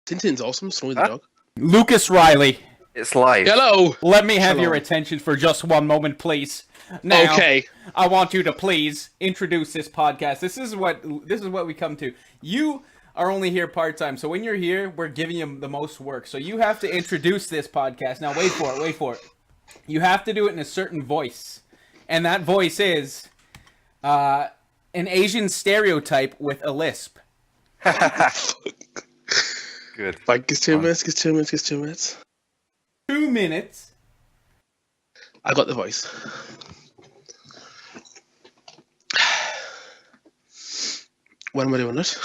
Tintin's awesome. Snowy the dog. Lucas Riley. It's live. Hello. Let me have Hello. your attention for just one moment, please. Now, Okay. I want you to please introduce this podcast. This is what we come to. You are only here part-time, so when you're here, we're giving you the most work. So you have to introduce this podcast. Now, wait for it. You have to do it in a certain voice. And that voice is an Asian stereotype with a lisp. Good. Like, give 2 minutes. 2 minutes. I got the voice. When am I doing it?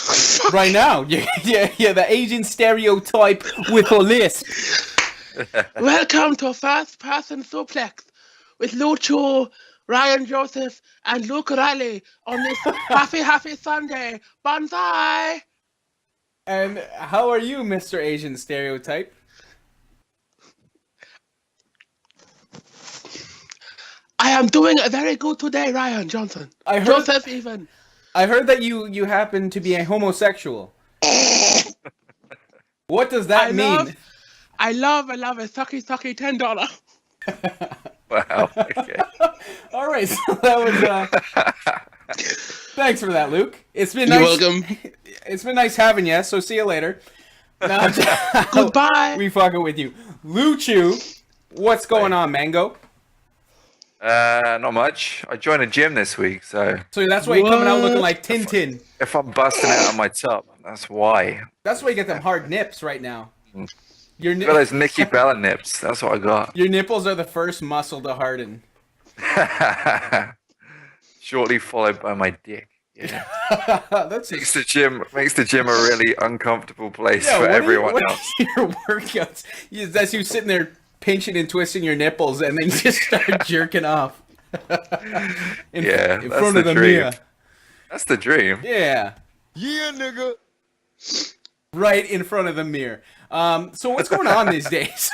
Right now. Yeah, the Asian stereotype with a lisp. Welcome to Fast Pass and Suplex with Lucho, Ryan Joseph, and Luke Riley on this happy Sunday. Bonsai! And how are you, Mr. Asian Stereotype? I am doing very good today, Ryan Johnson. Joseph even. I heard that you happen to be a homosexual. What does that mean? I love a sucky $10. Wow. Okay. All right, so that was. Thanks for that, Luke. It's been You're nice. welcome. It's been nice having you. So see you later. Now, Goodbye. We fucking with you, Luchu. What's going on, Mango? Not much. I joined a gym this week, so So that's why you're coming out looking like Tintin. if I'm busting out of my top, that's why. That's why you get them hard nips right now. Your Got those Nikki Bella nips. That's what I got. Your nipples are the first muscle to harden. Shortly followed by my dick. Yeah. That's Makes the gym a really uncomfortable place for what everyone what else. are your workouts? That's you sitting there pinching and twisting your nipples, and then you just start jerking off. in That's front of the dream. mirror. That's the dream. Yeah. Yeah, nigga. Right in front of the mirror. So what's going on these days?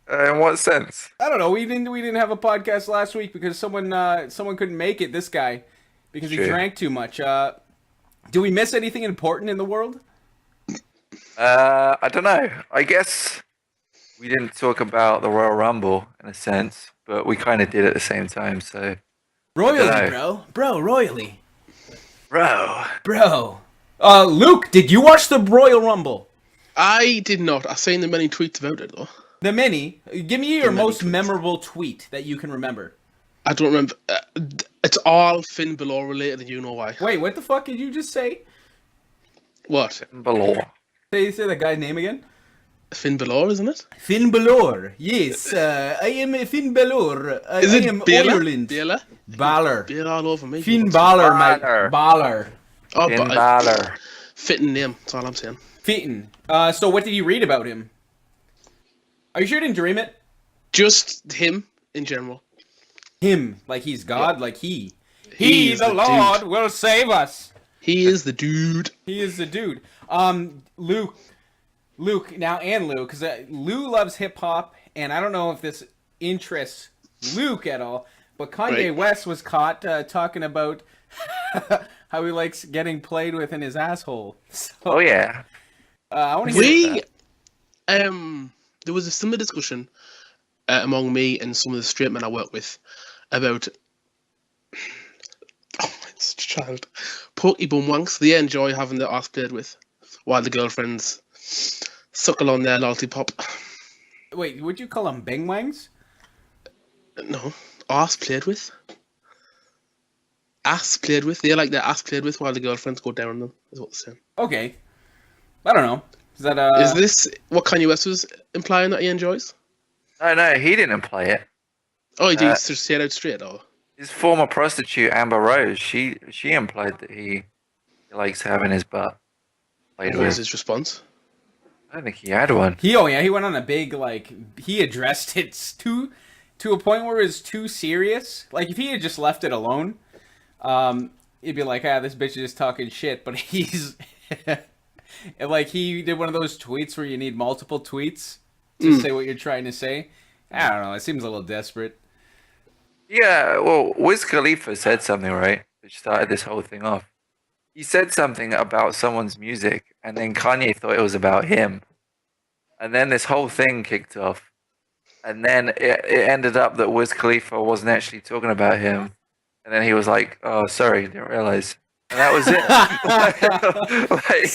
In what sense? I don't know. We didn't have a podcast last week because someone couldn't make it. This guy, because he drank too much. Do we miss anything important in the world? I don't know. I guess we didn't talk about the Royal Rumble in a sense, but we kind of did at the same time. So Royally, royally, bro. Luke, did you watch the Royal Rumble? I did not. I've seen the many tweets about it, though. The mini. Give me your most memorable tweet that you can remember. I don't remember. It's all Finn Balor related, and you know why. Wait, what the fuck did you just say? What? Balor. Say the guy's name again. Finn Balor, isn't it? Finn Balor. Yes, I am Finn Balor. I am Ireland. Balor. Beer all over me. Finn Balor, mate. Balor. Oh, Finn Balor. Fitting name. That's all I'm saying. Fitting. So what did you read about him? Are you sure you didn't dream it? Just him in general. Him, like he's God, like he. He is the the Lord, dude. will save us. He is the dude. He is the dude. Luke, now and Lou, because Lou loves hip hop, and I don't know if this interests Luke at all, but Kanye West was caught talking about how he likes getting played with in his asshole. So, Oh yeah. I want to hear that. There was a similar discussion among me and some of the straight men I work with about it's a child pokey bum wanks. They enjoy having their ass played with while the girlfriends suckle on their lollipop. Wait, would you call them bing wangs? No, ass played with. Ass played with. They like their ass played with while the girlfriends go down on them. Is what they're saying. Okay, I don't know. Is that Is this what Kanye West was implying that he enjoys? No, he didn't play it. Oh, he did just say it out straight, or? His former prostitute Amber Rose, she implied that he likes having his butt played What was with. his response? I don't think he had one. he went on a big he addressed it to a point where it was too serious. Like if he had just left it alone, he'd be like, this bitch is just talking shit. But he's like he did one of those tweets where you need multiple tweets to say what you're trying to say. I don't know. It seems a little desperate. Yeah, well, Wiz Khalifa said something, right? Which started this whole thing off. he said something about someone's music, and then Kanye thought it was about him, and then this whole thing kicked off, and then it ended up that Wiz Khalifa wasn't actually talking about him, and then he was like, "Oh, sorry, didn't realize." And that was it. Like,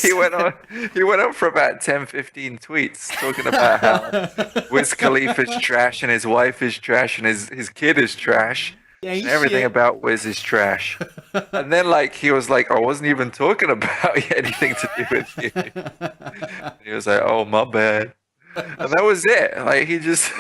he went on for about 10, 15 tweets talking about how Wiz Khalifa's trash and his wife is trash and his kid is trash. Yeah, And everything about Wiz is trash. And then like he was like, I wasn't even talking about anything to do with you. And he was like, oh my bad. And that was it. Like he just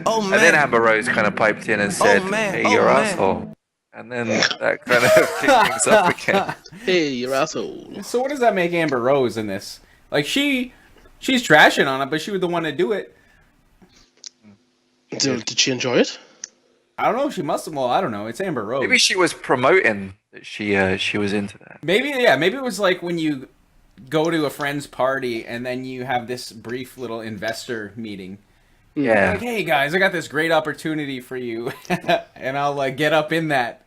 Oh man. And then Amber Rose kind of piped in and said, man. hey, Oh, you're man. asshole. And then that kind of kicked things up again. Hey, you asshole. So what does that make Amber Rose in this? Like she's trashing on it, but she was the one to do it. Did she enjoy it? I don't know. She must have. Well, I don't know. It's Amber Rose. Maybe she was promoting that she was into that. Maybe it was like when you go to a friend's party and then you have this brief little investor meeting. Yeah. Like, hey guys, I got this great opportunity for you, and I'll like get up in that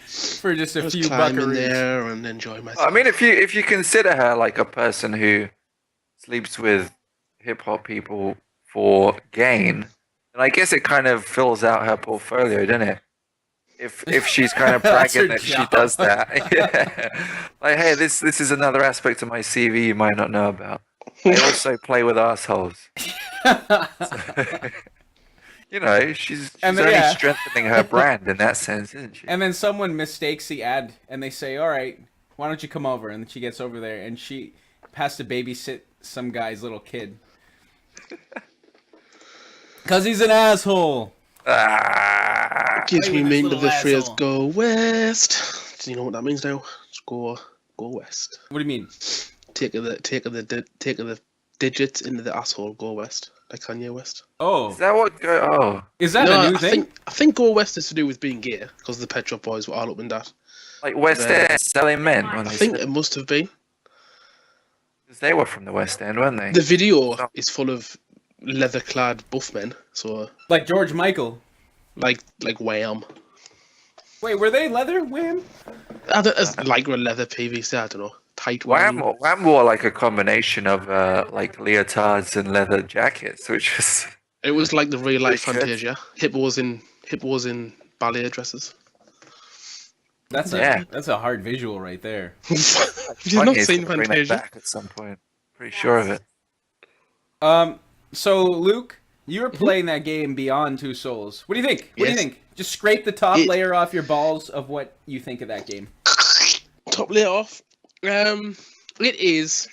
for just a Just few climb in buckaroos. there and enjoy myself. I mean, if you consider her like a person who sleeps with hip hop people for gain, then I guess it kind of fills out her portfolio, doesn't it? If she's kind of That's bragging her that she job. does that, yeah. Like, hey, this is another aspect of my CV you might not know about. I also play with assholes. You know, she's And then, only yeah. strengthening her brand in that sense, isn't she? And then someone mistakes the ad, and they say, "All right, why don't you come over?" And then she gets over there, and she has to babysit some guy's little kid because he's an asshole. Ah, Gives Play me with this meaning of little the phrase asshole. "go west." Do you know what that means now? Just go west. What do you mean? Take of the digits into the asshole. Go west, like Kanye West. Oh, is that what? Oh, is that No, a new thing? I think go west is to do with being gay because the Pet Shop Boys were all up in that. like West End selling men when I they think said, it must have been. 'cause they were from the West End, weren't they? The video is full of leather-clad buff men, so Like George Michael. like Wham. Wait, were they leather? Wham? Like a leather PVC. I don't know. Tight Wham, Wham. Wham wore like a combination of like leotards and leather jackets, which is It was like the real life Pretty good. Fantasia. Hippo was in ballet dresses. That's Yeah. that's a hard visual right there. You've not Kanye's seen gonna bring that Fantasia? back at some point. Pretty sure of it. So Luke, you were playing that game Beyond Two Souls. What do you think? What do you Yes. think? Just scrape the top It- layer off your balls of what you think of that game. Top layer off. It is.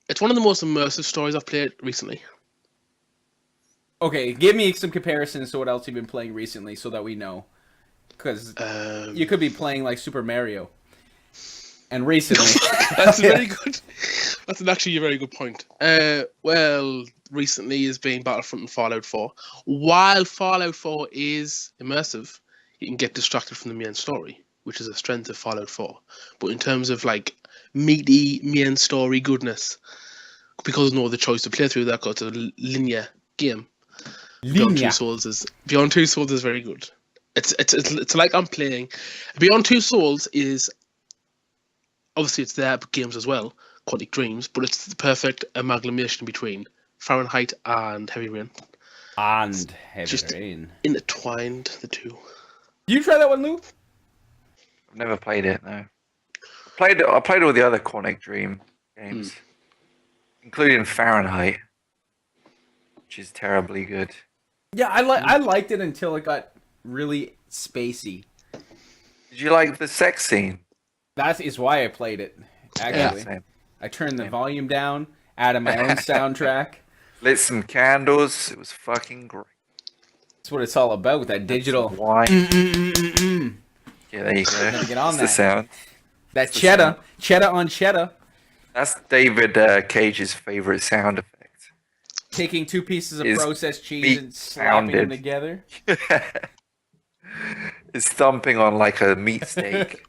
It's one of the most immersive stories I've played recently. Okay, give me some comparisons to what else you've been playing recently so that we know. Because you could be playing like Super Mario. And recently. That's very good. That's actually a very good point. Well, recently has been Battlefront and Fallout 4. While Fallout 4 is immersive, you can get distracted from the main story, which is a strength of Fallout 4. But in terms of like meaty main story goodness, because no other choice to play through that, because it's a linear game. Beyond Two Souls is very good. It's like I'm playing. Beyond Two Souls is obviously it's their games as well, Quantic Dreams, but it's the perfect amalgamation between Fahrenheit and Heavy Rain. And Heavy Just- Rain. Intertwined the two. You try that one, Luke? I've never played it. No. I played all the other Quantic Dream games, including Fahrenheit, which is terribly good. Yeah, I liked it until it got really spacey. Did you like the sex scene? That is why I played it. Actually, Same. I turned the volume down, added my own soundtrack. Lit some candles. It was fucking great. That's what it's all about. That digital. Wine. Mm-mm-mm-mm. Yeah, there you go. Gotta get on That's the that. sound. That cheddar on cheddar. That's David Cage's favorite sound effect. Taking two pieces of Is processed cheese meat and slapping them pounded. together. Is thumping on like a meat steak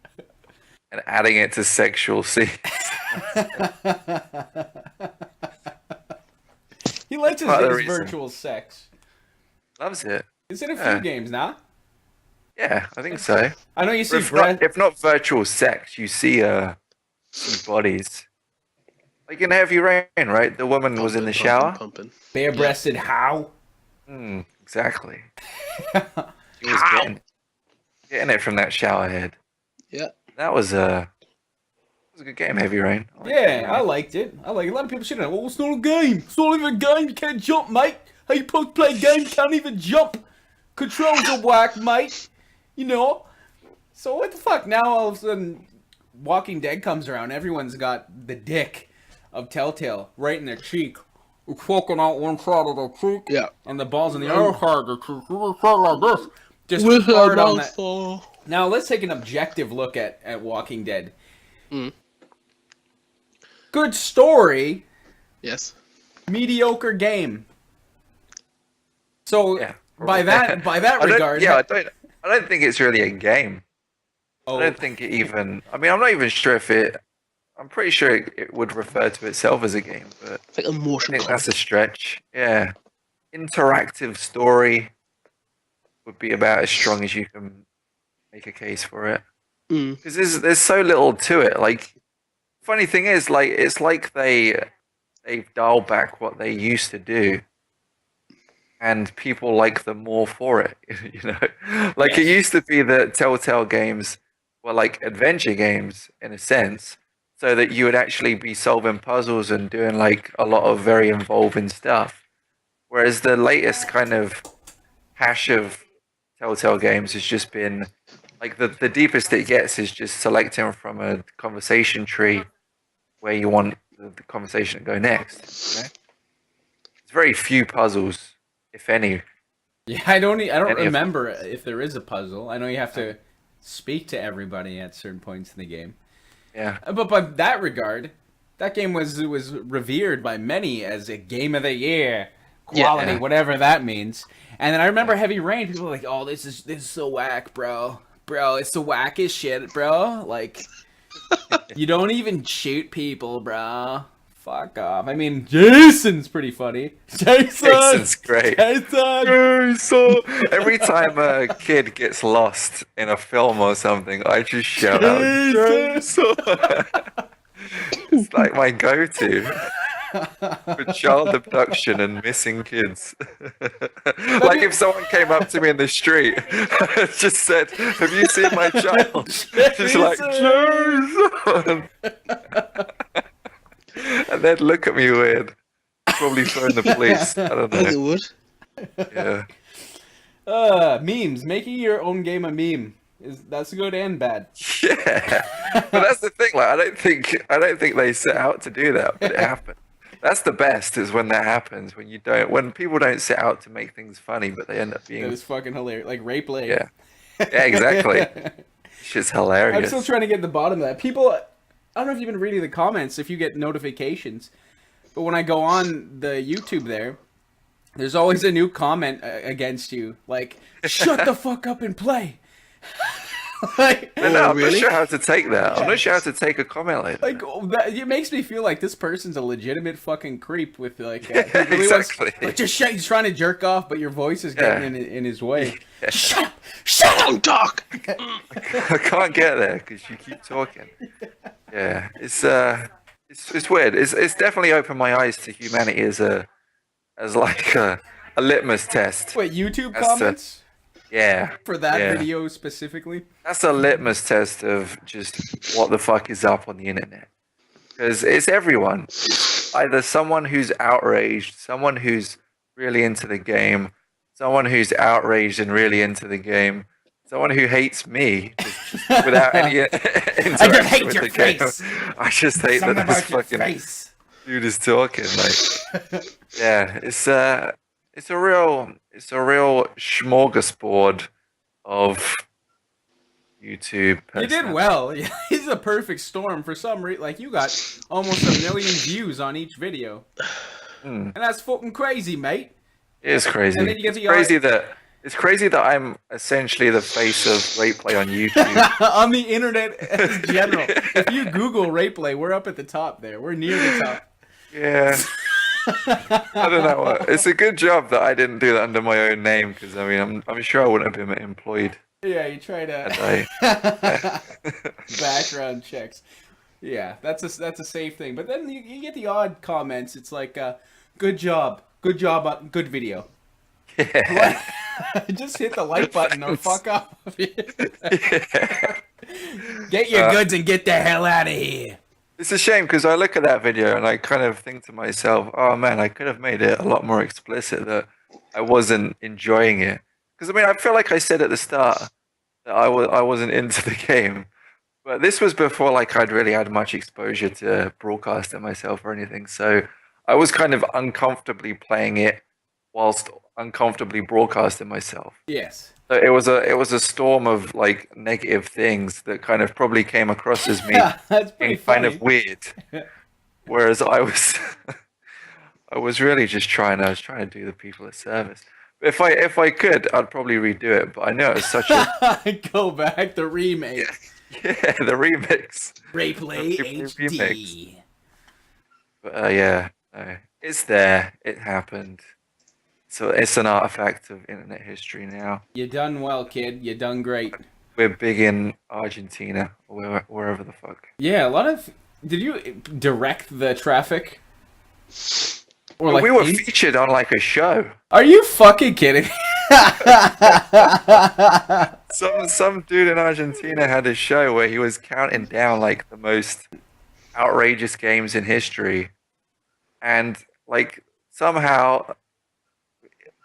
and adding it to sexual scenes. He likes his, Part of the his reason. virtual sex. Loves it. It's in a few Yeah. games, nah? Yeah, I think so. I know you see If not virtual sex, you see bodies. Like in Heavy Rain, right? The woman was in the shower. Pumping. bare-breasted. How? Exactly. She was getting it from that shower head. Yeah. That was a good game, Heavy Rain. I liked it. A lot of people shit on it. Well, it's not a game. It's not even a game. You can't jump, mate. How you supposed to play a game? You can't even jump. Controls are whack, mate. You know. So what the fuck? Now all of a sudden, Walking Dead comes around. Everyone's got the dick of Telltale right in their cheek. It's fucking out one side of their cheek. Yeah. And the balls on the other side of their cheek. It's like this. Just hard on that. Now let's take an objective look at Walking Dead. Good story. Yes. Mediocre game. So Yeah, by that regard, I don't think it's really a game. Oh. I don't think it even. I mean, I'm not even sure if it. I'm pretty sure it would refer to itself as a game, but It's like a motion I think comic. that's a stretch. Yeah, interactive story would be about as strong as you can make a case for it. Because there's so little to it. Like, funny thing is, like, it's like they've dialed back what they used to do, and people like them more for it. You know, like it used to be that Telltale games were like adventure games in a sense, so that you would actually be solving puzzles and doing like a lot of very involving stuff. Whereas the latest kind of hash of Telltale games has just been like the deepest it gets is just selecting from a conversation tree where you want the conversation to go next. You know? There's very few puzzles, if any. Yeah, I don't remember if there is a puzzle. I know you have to speak to everybody at certain points in the game. Yeah. But by that regard, that game was revered by many as a game of the year, quality, whatever that means. And then I remember Heavy Rain. People were like, "Oh, this is so whack, bro. Bro, it's the wackest shit, bro. Like, you don't even shoot people, bro. Fuck off. I mean, Jason's pretty funny. Jason's great. Jason! Every time a kid gets lost in a film or something, I just shout out, Jason! It's like my go-to for child abduction and missing kids. Like if someone came up to me in the street and just said, "Have you seen my child?" Just like, Jason! And they'd look at me weird. Probably phone the police. I don't know. They would. Yeah. Memes. Making your own game a meme. That's good and bad. Yeah. But that's the thing, like I don't think they set out to do that, but it happened. That's the best is when that happens, when people don't set out to make things funny, but they end up being It's fucking hilarious. Like Rape Lay. Yeah. Yeah, exactly. Shit's hilarious. I'm still trying to get to the bottom of that. People, I don't know if you've been reading the comments, if you get notifications, but when I go on the YouTube there's always a new comment against you. Like, shut the fuck up and play. Like, I'm not sure how to take that. I'm not sure how to take a comment like that. Like, it makes me feel like this person's a legitimate fucking creep with like. He really exactly. He's trying to jerk off, but your voice is getting in his way. Yeah. Shut up, Doc. I can't get there because you keep talking. Yeah, it's weird. It's definitely opened my eyes to humanity as like a litmus test. Wait, YouTube comments? Yeah. For that video specifically? That's a litmus test of just what the fuck is up on the internet. Because it's everyone. It's either someone who's outraged, someone who's really into the game, someone who's outraged and really into the game, someone who hates me just without any interaction I just hate with your the face. game. I just hate Something that this about your fucking face. dude is talking. Like, yeah, it's a real smorgasbord of YouTube. You did well. He's a perfect storm for some reason. Like, you got almost 1 million views on each video. And that's fucking crazy, mate. It is crazy. And then you get It's crazy that I'm essentially the face of Rape Play on YouTube. On the internet in general. If you Google Rape Play, we're up at the top there. We're near the top. Yeah. I don't know. It's a good job that I didn't do that under my own name because I mean I'm sure I wouldn't have been employed Yeah, you try And to background checks. Yeah, that's a safe thing. But then you get the odd comments. It's like, good job, good video. yeah. Just hit the like button or fuck off. Yeah. Get your goods and get the hell out of here. It's a shame because I look at that video and I kind of think to myself, oh man, I could have made it a lot more explicit that I wasn't enjoying it. Because I mean, I feel like I said at the start that I wasn't into the game. But this was before like I'd really had much exposure to broadcasting myself or anything. So I was kind of uncomfortably playing it whilst uncomfortably broadcasting myself. Yes. So it was a storm of like negative things that kind of probably came across as me That's pretty being kind funny. of weird. Whereas I was I was really just trying to do the people a service. If I could, I'd probably redo it, but I know it's such a Go back the remake. yeah, the remix. Replay The HD. remix. But yeah, no, it's there. It happened. So it's an artifact of internet history now. You done well, kid. You done great. We're big in Argentina or wherever the fuck. Yeah, a lot of. Did you direct the traffic? Or like we were featured on like a show. Are you fucking kidding me? Some dude in Argentina had a show where he was counting down like the most outrageous games in history, and like somehow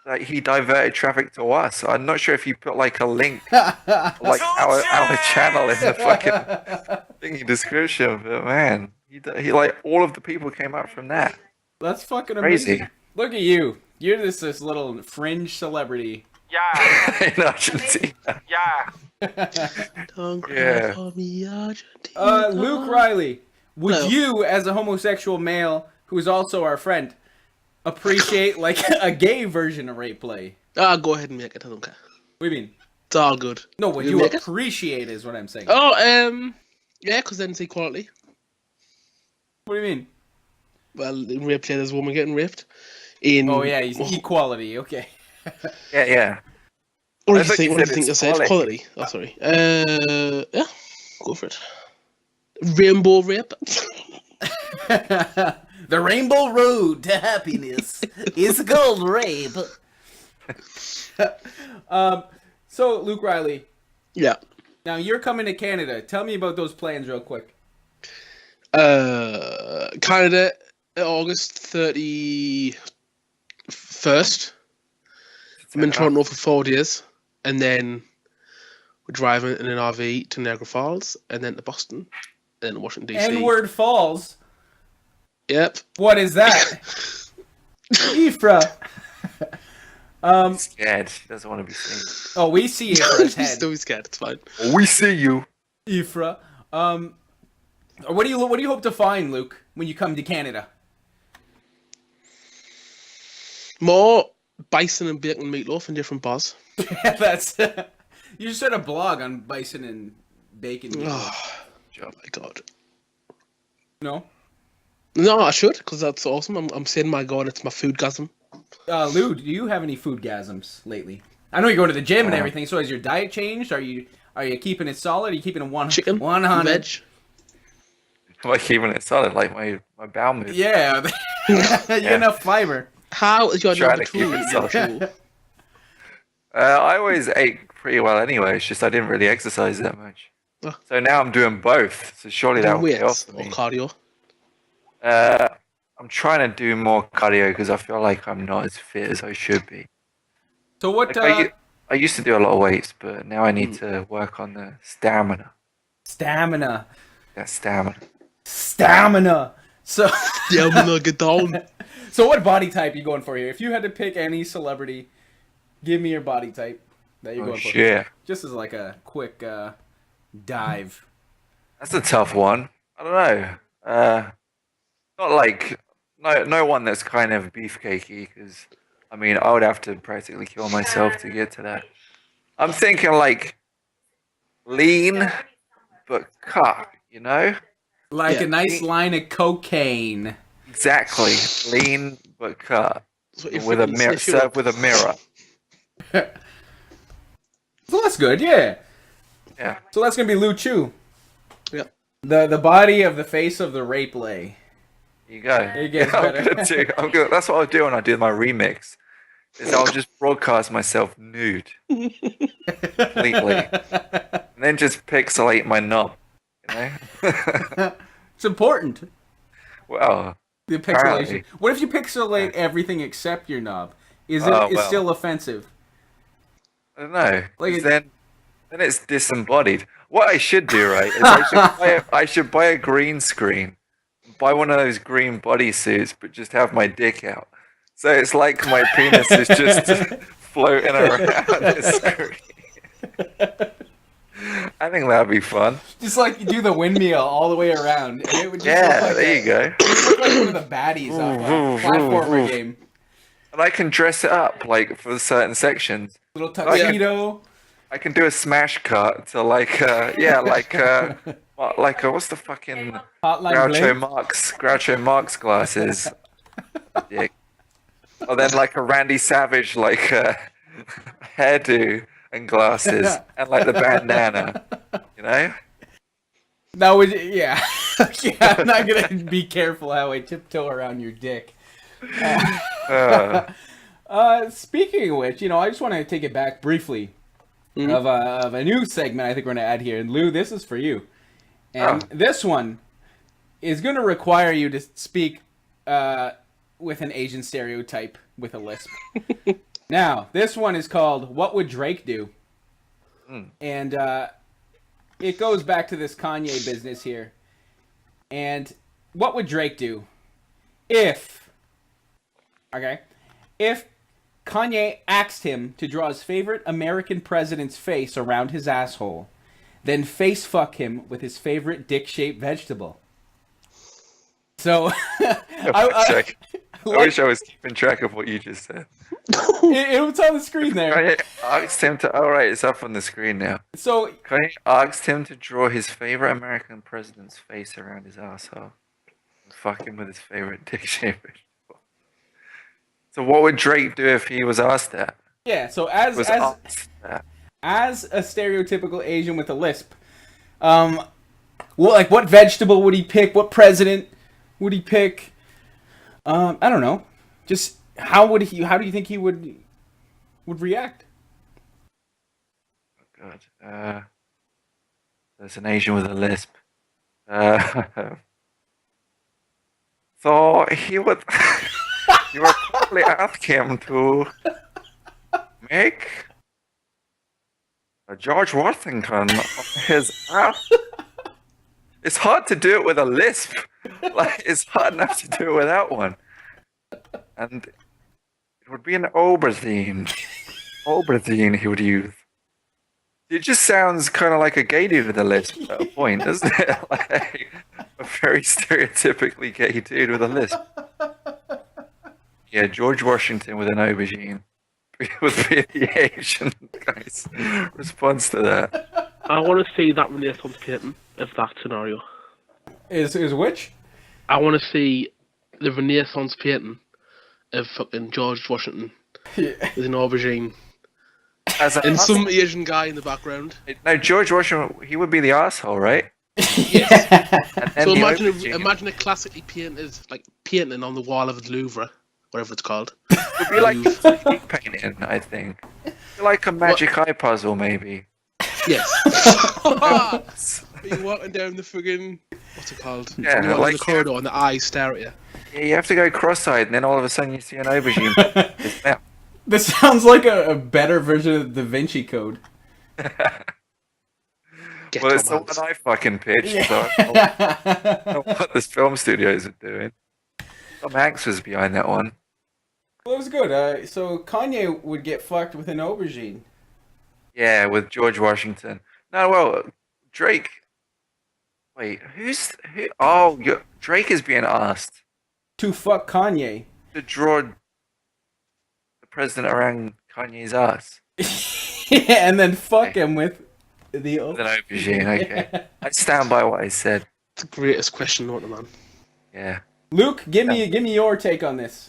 like he diverted traffic to us. I'm not sure if he put like a link like our channel in the fucking thingy description, but man, he like all of the people came up from that. That's fucking Crazy. amazing. Look at you. You're this little fringe celebrity. Yeah, In Argentina. yeah. Don't cry Yeah. for me, Argentina. Luke Riley, would Hello. you, as a homosexual male who is also our friend, appreciate like a gay version of rape play? Go ahead and make it. I don't care. What do you mean? It's all good. No, would You you make it? appreciate is what I'm saying. Yeah, because then it's equality. What do you mean? Well, in rape play, there's a woman getting raped. In Oh yeah, equality. Okay. Yeah. What I did you thought think? you What did said you think I it's said? quality. Quality. Oh, sorry. Yeah, go for it. Rainbow rape. The rainbow road to happiness is gold rape. So Luke Riley, Yeah. now you're coming to Canada. Tell me about those plans real quick. Canada, August 31st. I'm in Toronto for 4 days, and then we're driving in an RV to Niagara Falls, and then to Boston, and then to Washington DC. N-word Falls. Yep. What is that? Ifra. He's scared. He doesn't want to be seen. Oh, we see Ifra's He's head. still scared. It's fine. We see you. Ifra. What do you hope to find, Luke, when you come to Canada? More bison and bacon meatloaf in different bars. That's you just started a blog on bison and bacon. Oh my god. No, No, I should, because that's awesome. I'm saying, my god, it's my foodgasm. Lou, do you have any foodgasms lately? I know you go to the gym and everything. So has your diet changed? Are you keeping it solid? Are you keeping it Chicken, 100? veg. Am I keeping it solid like my bowel movement? Yeah, you get enough fiber. How is your Trying number to keep two? it solid. Number two? I always ate pretty well anyway. It's just I didn't really exercise that much. Oh. So now I'm doing both. So surely that will pay off Weights for or me. cardio? I'm trying to do more cardio because I feel like I'm not as fit as I should be. So what? Like, I used to do a lot of weights, but now I need to work on the stamina. Stamina. That stamina. Stamina. So. Yeah, I'm gonna get down. So what body type you going for here? If you had to pick any celebrity, give me your body type that you're Oh going for. shit. Just as like a quick dive. That's a tough one. I don't know. Not like no one that's kind of beefcakey, because I mean I would have to practically kill myself to get to that. I'm thinking like lean but cut, you know? Like Yeah. a nice line of cocaine. Exactly. Lean but cut. So if With a you- mirror, if you- served with a mirror. So that's good, yeah. Yeah. So that's gonna be Lu Chu. Yeah. The body of the face of the rape lay. There you go. It gets I'm better. that's what I'll do when I do my remix. Is I'll just broadcast myself nude completely, and then just pixelate my knob. You know? It's important. Well, The pixelation. apparently. What if you pixelate everything except your knob? Is it Oh, is well. still offensive? I don't know. Like 'Cause then it's disembodied. What I should do, right, is I should buy a green screen, buy one of those green bodysuits, but just have my dick out. So it's like my penis is just floating around the screen. I think that'd be fun. Just like you do the windmill all the way around. And it would just Yeah, look like there you go. look like one of the baddies off a platformer game. And I can dress it up like for certain sections. Little tuxedo. I can do a smash cut to like what's the fucking Hotline Groucho Marx glasses. Dick. Or then like a Randy Savage hairdo and glasses and like the bandana, you know? That would yeah. Yeah, I'm not gonna be careful how I tiptoe around your dick. Speaking of which, I just want to take it back briefly of a new segment I think we're going to add here. And Lou, this is for you. And this one is going to require you to speak with an Asian stereotype with a lisp. Now, this one is called What Would Drake Do? And it goes back to this Kanye business here. And what would Drake do if Kanye asked him to draw his favorite American president's face around his asshole, then face fuck him with his favorite dick-shaped vegetable? So, I wish I was keeping track of what you just said. It was on the screen there. Kanye asked him to. Oh, right, it's up on the screen now. So, Kanye asked him to draw his favorite American president's face around his asshole. Fuck him with his favorite dick-shaped vegetable. So what would Drake do if he was asked that? yeah, so as a stereotypical Asian with a lisp, what vegetable would he pick? What president would he pick? I don't know. Just how do you think he would react? Oh God. There's an Asian with a lisp. So he would probably ask him to make a George Washington on his ass. It's hard to do it with a lisp. Like, it's hard enough to do it without one. And it would be an aubergine. Aubergine he would use. It just sounds kind of like a gay dude with a lisp at a point, doesn't it? Like a very stereotypically gay dude with a lisp. Yeah, George Washington with an aubergine would be the Asian guy's response to that. I want to see that Renaissance painting of that scenario. Is which? I want to see the Renaissance painting of fucking George Washington with an aubergine and some Asian guy in the background. No, George Washington, he would be the asshole, right? Yes. And So the imagine a classically painted painting on the wall of the Louvre, whatever it's called. It would be like a painting, I think. Like a magic eye puzzle, maybe. Yes. You're walking down the friggin' what's it called? Yeah, You're walking like the corridor and the eyes stare at you. Yeah, you have to go cross-eyed, and then all of a sudden you see an aubergine. Yeah. This sounds like a better version of the Da Vinci Code. Get Well, it's the Tom one Hanks. I fucking pitched, so I don't know what this film studios are doing. Tom Hanks was behind that one. Well, it was good. So Kanye would get fucked with an aubergine. Yeah, with George Washington. No, well, Drake. Wait, who? Oh, Drake is being asked To fuck Kanye. to draw the president around Kanye's ass. Yeah, and then fuck him with the With an aubergine, okay. I stand by what I said. It's the greatest question known to man. Yeah. Luke, give me your take on this.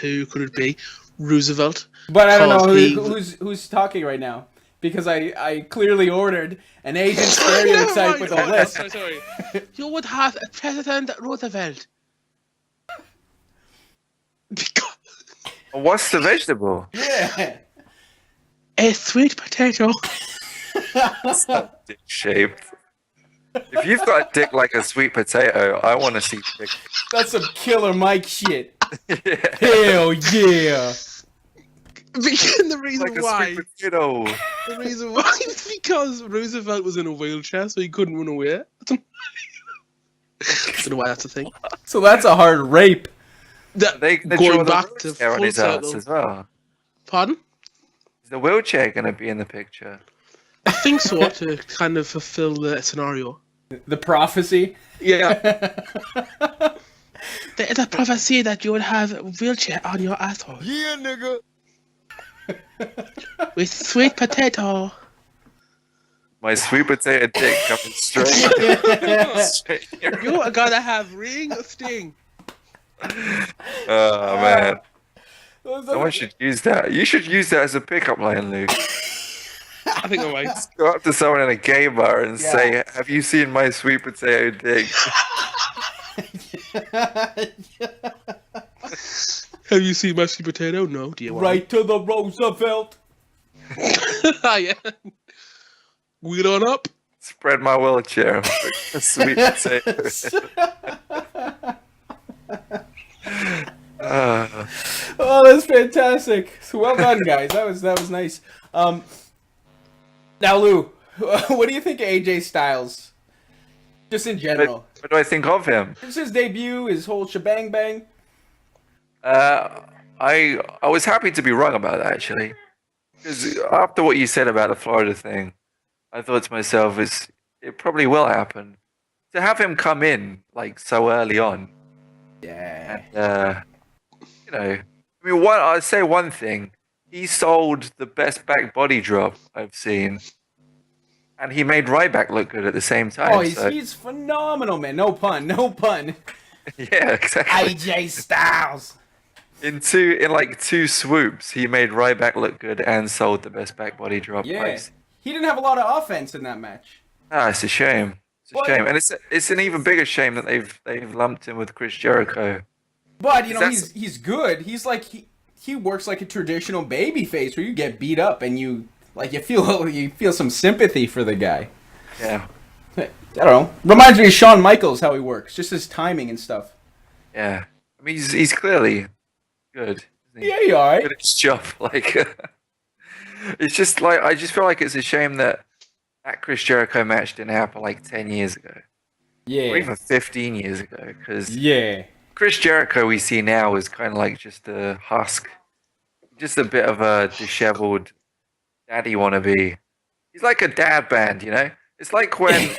who could it be? Roosevelt. But I don't know Because who's talking right now because I clearly ordered an Asian stereotype with a list. Sorry. You would have a President Roosevelt. Because What's the vegetable? Yeah. a sweet potato. It's not dick shaped. If you've got a dick like a sweet potato, I want to see pictures. That's some killer Mike shit. Yeah, Hell yeah. The reason like a why. sweet potato. The reason why is because Roosevelt was in a wheelchair, so he couldn't run away. I don't know why that's a thing. So that's a hard rape. They Going draw back the to wheelchair on full his ass circle. as well. Pardon? Is the wheelchair going to be in the picture? I think so, to kind of fulfill the scenario. The prophecy. Yeah. There's a prophecy that you would have a wheelchair on your asshole. Yeah, nigga. With sweet potato. My sweet potato dick coming straight. straight here. You are gonna have ring sting. Oh man, Those someone are- should use that. You should use that as a pickup line, Luke. I think I might. Go up to someone in a gay bar and Yeah. say, "Have you seen my sweet potato dick?" Have you seen my sweet potato? No, do you want Right to the Roosevelt. Ah, yeah. Wheel on up. Spread my wheelchair. and put a sweet potato. Oh, that's fantastic. So well done, guys. That was nice. Now, Lou, what do you think of AJ Styles? Just in general. What do I think of him? It's his debut, his whole shebang bang. I was happy to be wrong about that actually, because after what you said about the Florida thing, I thought to myself, it probably will happen. To have him come in like so early on, Yeah. and, I mean, I'd say one thing: he sold the best back body drop I've seen, and he made Ryback look good at the same time. Oh, so- he's phenomenal, man. No pun. yeah, exactly. AJ Styles. In like two swoops, he made Ryback look good and sold the best back body drop. Yeah. He didn't have a lot of offense in that match. It's a shame. It's a Well, shame, and it's an even bigger shame that they've lumped him with Chris Jericho. But you know, That's- he's good. He's like he works like a traditional baby face where you get beat up and you feel some sympathy for the guy. Yeah, I don't know. Reminds me of Shawn Michaels how he works, just his timing and stuff. yeah. I mean, he's clearly good. Isn't he? Yeah, you alright. Good at his job. Like, it's just like I just feel like it's a shame that Chris Jericho match didn't happen like 10 years ago, or Yeah. even 15 years ago. Because Yeah. Chris Jericho we see now is kind of like just a husk, just a bit of a disheveled daddy wannabe. He's like a dad band, you know. It's like when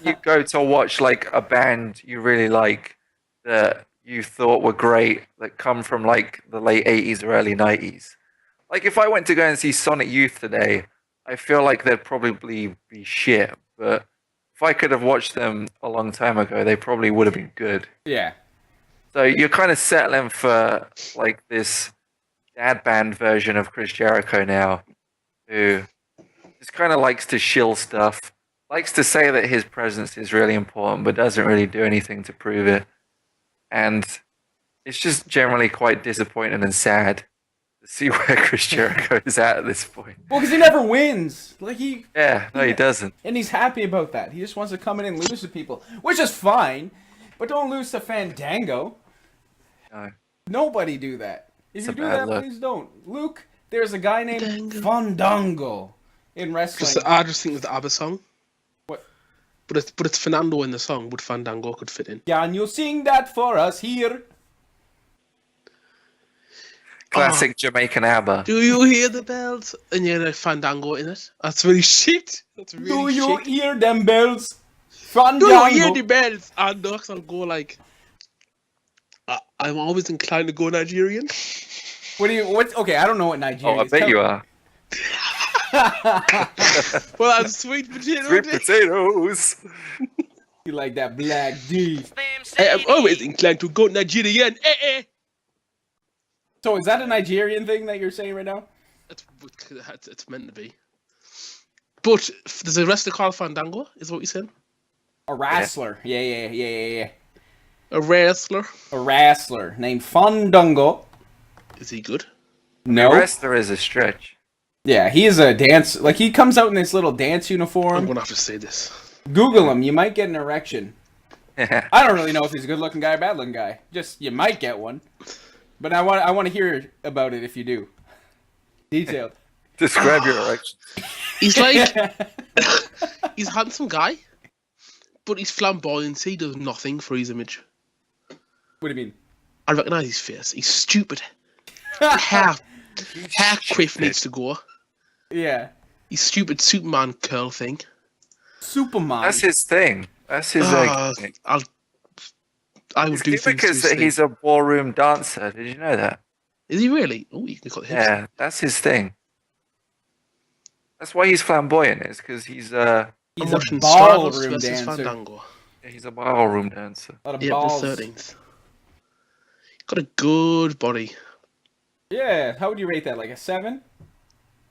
you go to watch like a band you really like that you thought were great that come from like the late 80s or early 90s. Like if I went to go and see Sonic Youth today, I feel like they'd probably be shit, but if I could have watched them a long time ago, they probably would have been good. Yeah. So you're kind of settling for like this dad band version of Chris Jericho now, who just kind of likes to shill stuff, likes to say that his presence is really important, but doesn't really do anything to prove it. And it's just generally quite disappointing and sad to see where Chris Jericho is at this point. Well, because he never wins. Like he doesn't. and he's happy about that. He just wants to come in and lose to people, which is fine. But don't lose to Fandango. No. Nobody do that. If It's you a do bad that, look. please don't. Luke, there's a guy named Fandango. Fandango in wrestling. I just think of the ABBA song. What? But it's Fernando in the song, but Fandango could fit in. Can you sing that for us here? Classic Jamaican ABBA. Do you hear the bells? And you know Fandango in it. That's really shit. That's Do really you shit. hear them bells? Do Fandango. you hear the bells? And the next I'll go like. I'm always inclined to go Nigerian. Okay, I don't know what Nigeria Oh, I is. bet Tell you me. are. Well, I'm sweet potato. Sweet potatoes. You like that black D. I am always inclined to go Nigerian. So is that a Nigerian thing that you're saying right now? It's meant to be. But there's a wrestler called Fandango, is what you said? A wrestler. Yeah. A wrestler? A wrestler named Fandango. Is he good? No. The wrestler is a stretch. Yeah, he is a dance... Like, he comes out in this little dance I'm uniform. going to have to say this. Google him. You might get an erection. Yeah. I don't really know if he's a good-looking guy or bad-looking guy. Just, you might get one. But I want to hear about it if you do. Detailed. Describe your erection. He's like... he's a handsome guy, but his flamboyancy does nothing for his image. What do you mean? I recognise his face. He's stupid. Hair quiff needs to go. Yeah. His stupid Superman curl thing. Superman. That's his thing. That's his. I would It's do things because to his he's a ballroom dancer. Did you know that? Is he really? Oh, you can cut the hips. Yeah, that's his thing. That's why he's flamboyant. Is because he's He's I'm a watching ballroom Stardust versus dancer. Fandango. a ballroom dancer. A lot of Yeah, balls. the 13th. Got a good body. Yeah, how would you rate that? Like a 7?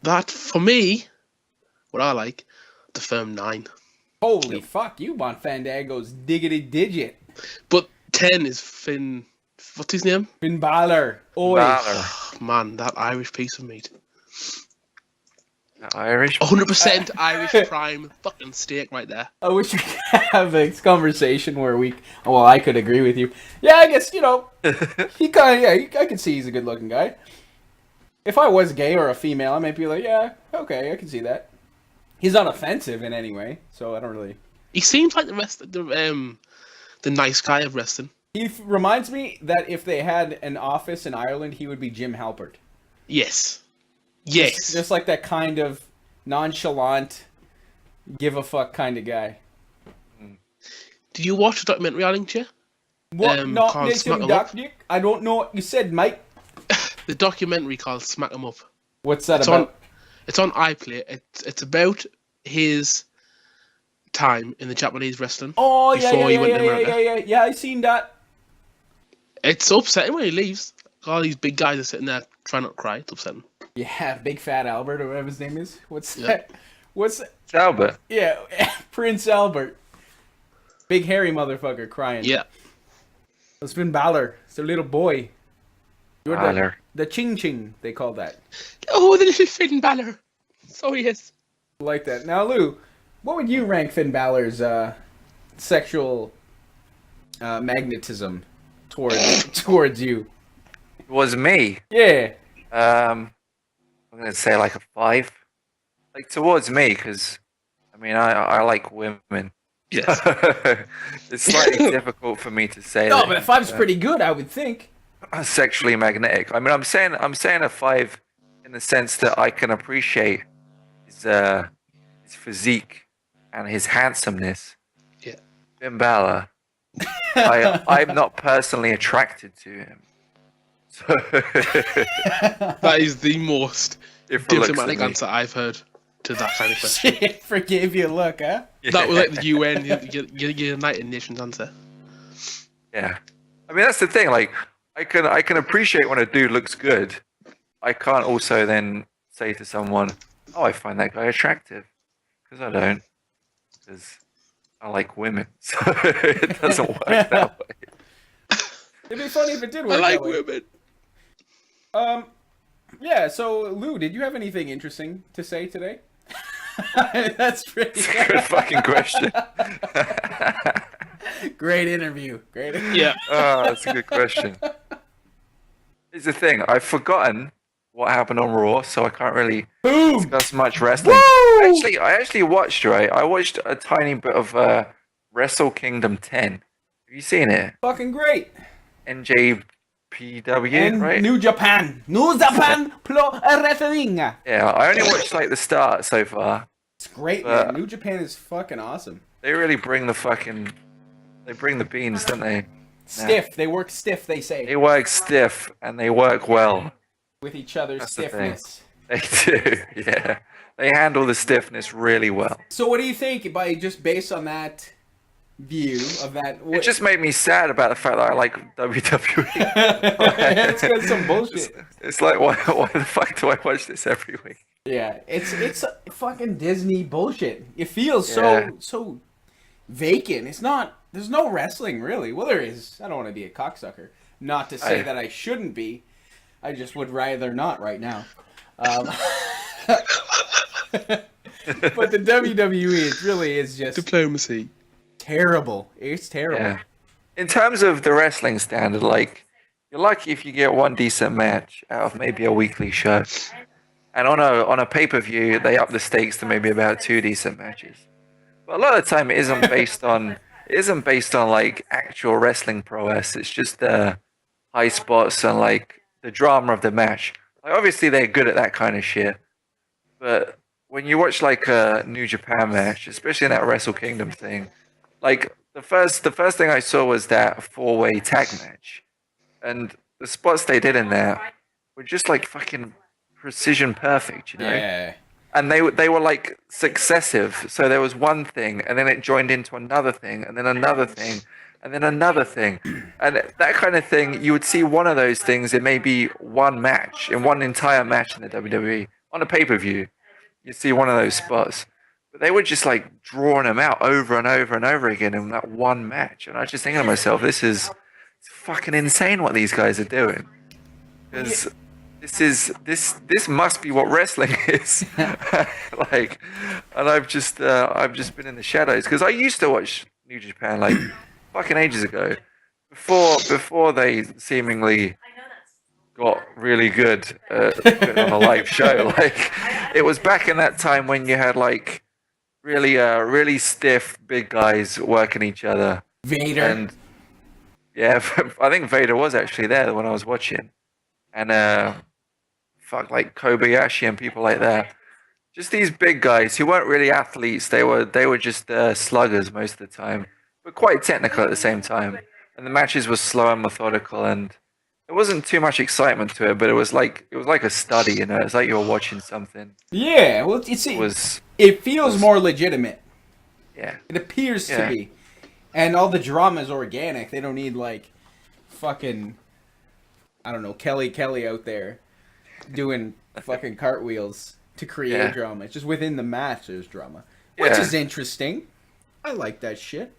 That, for me, what I like, the firm 9. Holy fuck, you want Fandango's diggity digit. But 10 is Finn. What's his name? Finn Balor. Oi. Balor. Man, that Irish piece of meat. Irish. 100% Irish prime fucking steak right there. I wish we could have a conversation where I could agree with you. Yeah, I guess, he kind of, I could see he's a good looking guy. If I was gay or a female, I might be like, yeah, okay, I can see that. He's not offensive in any way, so I don't really... He seems like the nice guy of wrestling. He reminds me that if they had an office in Ireland, he would be Jim Halpert. Yes. Yes. Just like that kind of nonchalant, give a fuck kind of guy. Did you watch the documentary I linked you? What? Not called Smack 'em Nathan Up? Duck Dick? I don't know what you said, Mike. The documentary called Smack 'em Up. What's that It's about? It's on iPlayer. It's about his time in the Japanese wrestling. Oh, yeah, before he went to America. yeah, I seen that. It's upsetting when he leaves. All these big guys are sitting there trying not to cry. It's upsetting. Yeah, Big Fat Albert, or whatever his name is. What's Yeah. that? What's that? It's Albert. Yeah, Prince Albert. Big hairy motherfucker crying. Yeah. It's Finn Balor. It's a little boy. You're Balor. the Ching Ching, they call that. Oh, the little Finn Balor. So he is. Like that. Now, Lou, what would you rank Finn Balor's sexual magnetism towards you? It was me. Yeah. I'm gonna say like a 5. Like towards me, because I mean I like women. Yes. It's slightly difficult for me to say. No, that but a 5's pretty good, I would think. he's sexually magnetic. I mean, I'm saying a 5 in the sense that I can appreciate his physique and his handsomeness. Yeah. Finn Balor. I'm not personally attracted to him. So That is the most if it looks at diplomatic me. answer I've heard to that kind of question. Shit, forgive you, look, huh? That was like the UN, your United Nations answer. Yeah. I mean, that's the thing. Like, I can appreciate when a dude looks good. I can't also then say to someone, "Oh, I find that guy attractive," because I don't. Because I like women, so it doesn't work that way. It'd be funny if it did work I like that way. women. Yeah, so, Lou, did you have anything interesting to say today? That's pretty It's a good fucking question. Great interview. Yeah. Oh, that's a good question. Here's the thing. I've forgotten what happened on Raw, so I can't really Boom! discuss much wrestling. I actually watched, right? I watched a tiny bit of Wrestle Kingdom 10. Have you seen it? Fucking great. NJPW, And right? New Japan Pro Wrestling. Yeah, I only watched like the start so far. It's great, man. New Japan is fucking awesome. They really bring the beans, don't they? Stiff. They work stiff, they say. They work stiff and they work well. With each other's That's the thing. stiffness. They do, yeah. They handle the stiffness really well. So what do you think, based on that, view of that. It just made me sad about the fact that I like WWE. It's got some bullshit. It's like, why the fuck do I watch this every week? Yeah, it's fucking Disney bullshit. It feels Yeah. so vacant. It's not. There's no wrestling really. Well, there is. I don't want to be a cocksucker. Not to say that I shouldn't be. I just would rather not right now. But the WWE, it really is just Diplomacy. terrible. It's terrible. Yeah. In terms of the wrestling standard, like, you're lucky if you get one decent match out of maybe a weekly show. And on a pay-per-view, they up the stakes to maybe about 2 decent matches. But a lot of the time, it isn't based on like actual wrestling prowess. It's just the high spots and like the drama of the match. Like, obviously, they're good at that kind of shit. But when you watch like a New Japan match, especially in that Wrestle Kingdom thing, like the first thing I saw was that 4-way tag match, and the spots they did in there were just like fucking precision perfect, you know. Yeah. And they were like successive. So there was one thing, and then it joined into another thing, and then another thing, and then another thing, and that kind of thing. You would see one of those things in maybe one match, in one entire match in the WWE on a pay-per-view. You see one of those spots, but they were just like drawing them out over and over and over again in that one match. And I was just thinking to myself, it's fucking insane what these guys are doing. Because this must be what wrestling is. Like, and I've just been in the shadows because I used to watch New Japan like fucking ages ago, before they seemingly got really good putting on a live show. Like, it was back in that time when you had like really stiff big guys working each other. Vader. And yeah, I think Vader was actually there when I was watching. And like Kobayashi and people like that. Just these big guys who weren't really athletes. They were just sluggers most of the time, but quite technical at the same time. And the matches were slow and methodical, and there wasn't too much excitement to it. But it was like a study, you know. It's like you were watching something. Yeah, well, it feels more legitimate. Yeah. It appears to be, and all the drama is organic. They don't need like fucking, I don't know, Kelly out there doing fucking cartwheels to create drama. It's just within the match there's drama, which is interesting. I like that shit.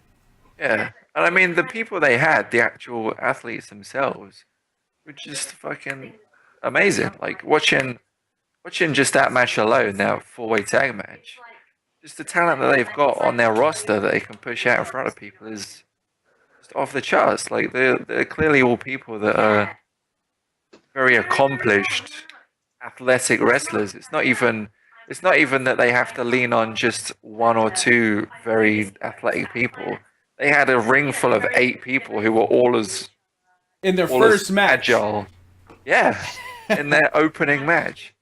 Yeah, and I mean the people they had, the actual athletes themselves, were just fucking amazing. Like watching just that match alone, that 4-way tag match, just the talent that they've got on their roster that they can push out in front of people is just off the charts. Like they're clearly all people that are very accomplished, athletic wrestlers. It's not even that they have to lean on just one or two very athletic people. They had a ring full of 8 people who were all as in their first match. Agile. Yeah, in their opening match.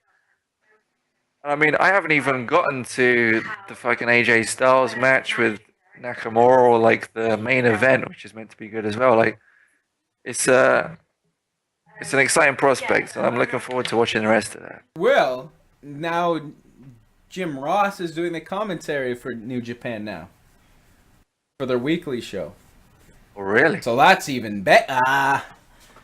I mean, I haven't even gotten to the fucking AJ Styles match with Nakamura or like the main event, which is meant to be good as well. Like, it's an exciting prospect, and I'm looking forward to watching the rest of that. Well, now Jim Ross is doing the commentary for New Japan now. For their weekly show. Oh, really? So that's even better.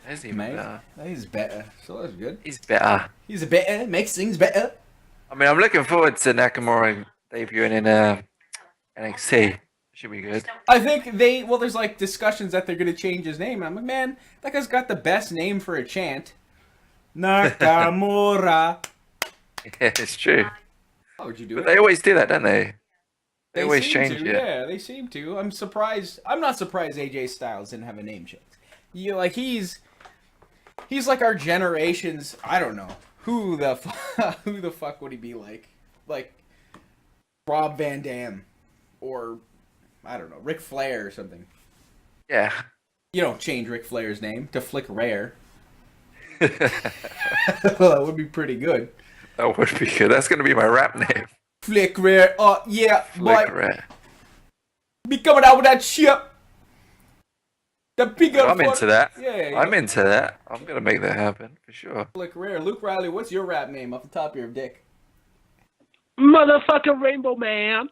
That's even better. That is better. So that's good. He's better. He's a better. Makes things better. I mean, I'm looking forward to Nakamura debuting in NXT. Should be good. I think there's like discussions that they're going to change his name. I'm like, man, that guy's got the best name for a chant. Nakamura. Yeah, it's true. How would you do But it? they always do that, don't they? They always seem change to, it. Yeah, they seem to. I'm surprised. I'm not surprised AJ Styles didn't have a name change. Like he's like our generation's. I don't know who the fuck would he be like? Like Rob Van Dam, or I don't know, Ric Flair or something. Yeah. You don't change Ric Flair's name to Flick Rare. Well, that would be pretty good. That would be good. That's going to be my rap name. Flick Rare. Oh, yeah, Flick boy. Rare. Be coming out with that shit. The big I'm into that. Yeah, I'm into that. I'm going to make that happen, for sure. Flick Rare. Luke Riley, what's your rap name off the top of your dick? Motherfucking Rainbow Man.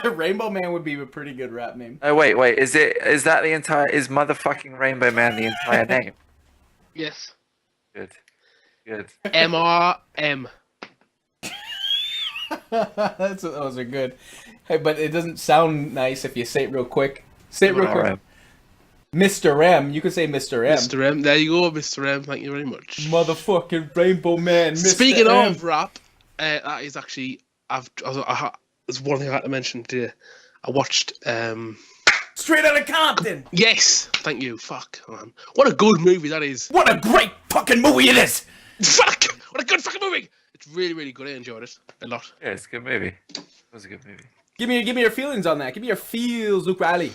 Rainbow Man would be a pretty good rap name. Oh wait. Is that the entire? Is motherfucking Rainbow Man the entire name? Yes. Good. MRM. Those are good. Hey, but it doesn't sound nice if you say it real quick. Say it real quick. MRM. Mr. M. You can say Mr. M. Mr. M. There you go, Mr. M. Thank you very much. Motherfucking Rainbow Man. Mr. Speaking M. of rap, that is actually there's one thing I had to mention today. I watched Straight Outta Compton. Yes, thank you. Fuck, man, what a good movie that is. What a great fucking movie it is. Fuck, what a good fucking movie. It's really, really good. I enjoyed it a lot. Yeah, it's a good movie. It was a good movie. Give me your feelings on that. Give me your feels, Luke Riley.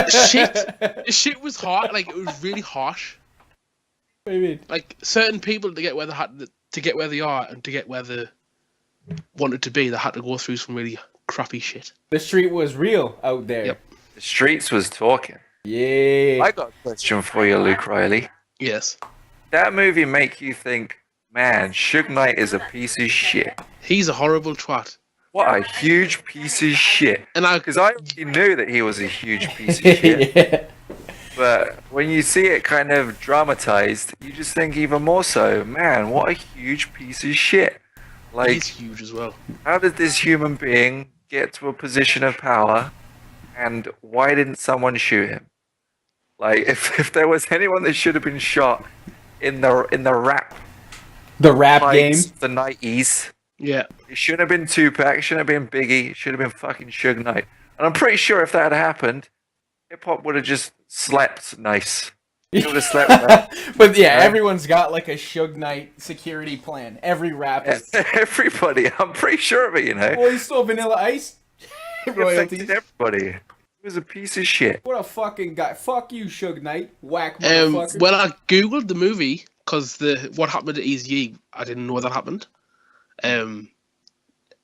Shit was hard. Like, it was really harsh. What do you mean? Like, certain people to get where they are and to get where they wanted to be, they had to go through some really crappy shit. The street was real out there. Yep. The streets was talking. Yeah. I got a question for you, Luke Riley. Yes. That movie make you think, man, Suge Knight is a piece of shit. He's a horrible twat. What a huge piece of shit. And Because I already knew that he was a huge piece of shit. Yeah. But when you see it kind of dramatized, you just think even more so, man, what a huge piece of shit. he's Like, huge as well. how did this human being get to a position of power, and why didn't someone shoot him? Like, if there was anyone that should have been shot in the rap The rap game. fights, the 90s, Yeah. it shouldn't have been Tupac, it shouldn't have been Biggie, it should have been fucking Suge Knight. And I'm pretty sure if that had happened, hip hop would have just slept nice. It would have slept nice. But yeah, everyone's got like a Suge Knight security plan. Every rapper. Everybody, I'm pretty sure of it, you know. Oh, he's still Vanilla Ice. It Royalties. affected everybody. He was a piece of shit. What a fucking guy. Fuck you, Suge Knight. Whack motherfucker. When I googled the movie, because what happened to Eazy-E, I didn't know that happened. And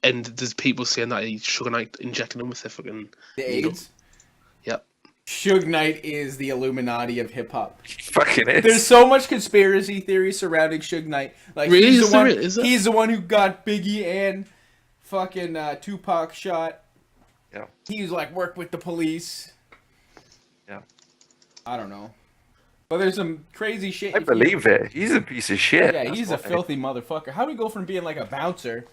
there's people saying that Suge Knight injected him with the fucking The needle. AIDS. Yep. Suge Knight is the Illuminati of hip hop. Fucking is. There's so much conspiracy theory surrounding Suge Knight. Like Really? he's Is the one. there? Is there? He's the one who got Biggie and fucking Tupac shot. Yeah. He was like worked with the police. Yeah. I don't know. But there's some crazy shit. I believe it. He's a piece of shit. Yeah, That's he's a why. filthy motherfucker. How do we go from being like a bouncer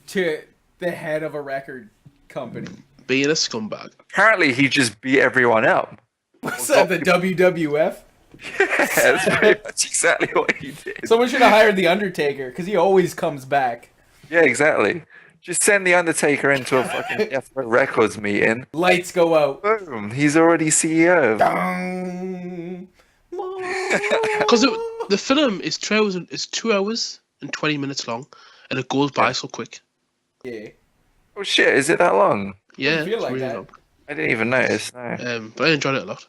to the head of a record company? Being a scumbag. Apparently, he just beat everyone up. What's that, the WWF? Yeah, that's pretty much exactly what he did. Someone should have hired The Undertaker, because he always comes back. Yeah, exactly. Just send the Undertaker into a fucking Death Row Records meeting. Lights go out. Boom, he's already CEO. Dong. Because the film is 2 hours and 20 minutes long, and it goes by so quick. Yeah. Oh shit, is it that long? Yeah, feel it's like really that. long. I didn't even notice. No. But I enjoyed it a lot.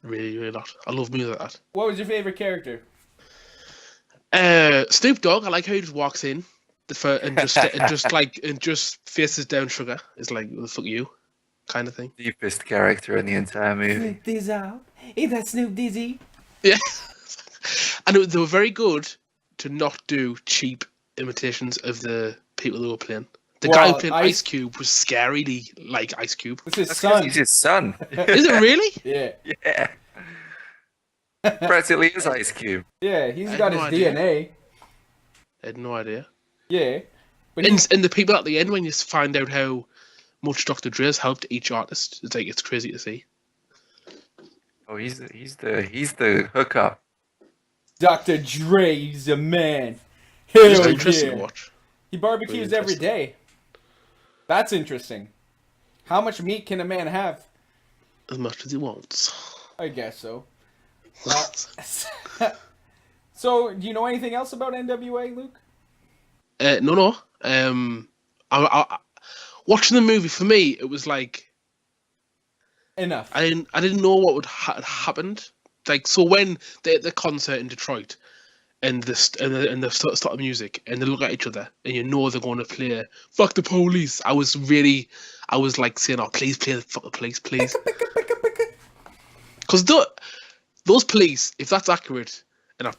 Really, really a lot. I love music like What was your favorite character? that. Snoop Dogg, I like how he just walks in and just faces down Sugar. It's like, what the fuck you? Kind of thing. Deepest character in the entire movie. Snoop Dizzy. Ain't that Snoop Dizzy? Yeah. And they were very good to not do cheap imitations of the people who were playing. The guy who played Ice Cube was scarily like Ice Cube. It's his That's 'cause son. he's his son. Is it really? Yeah. Yeah. Practically is Ice Cube. Yeah, he's I got had his no DNA. I had no idea. Yeah. But And the people at the end, when you find out how much Dr. Dre's helped each artist, it's crazy to see. Oh, he's the hookup. Dr. Dre's a man. It's Hell interesting yeah. to watch. He barbecues every day. That's interesting. How much meat can a man have? As much as he wants. I guess so. So, do you know anything else about NWA, Luke? No. I watching the movie, for me, it was like Enough. I didn't know what would happened. Like, so when they're at the concert in Detroit and they start the music and they look at each other and you know they're going to play "Fuck the Police," I was like saying, "Oh, please play the Fuck the Police, please," because those police, if that's accurate, and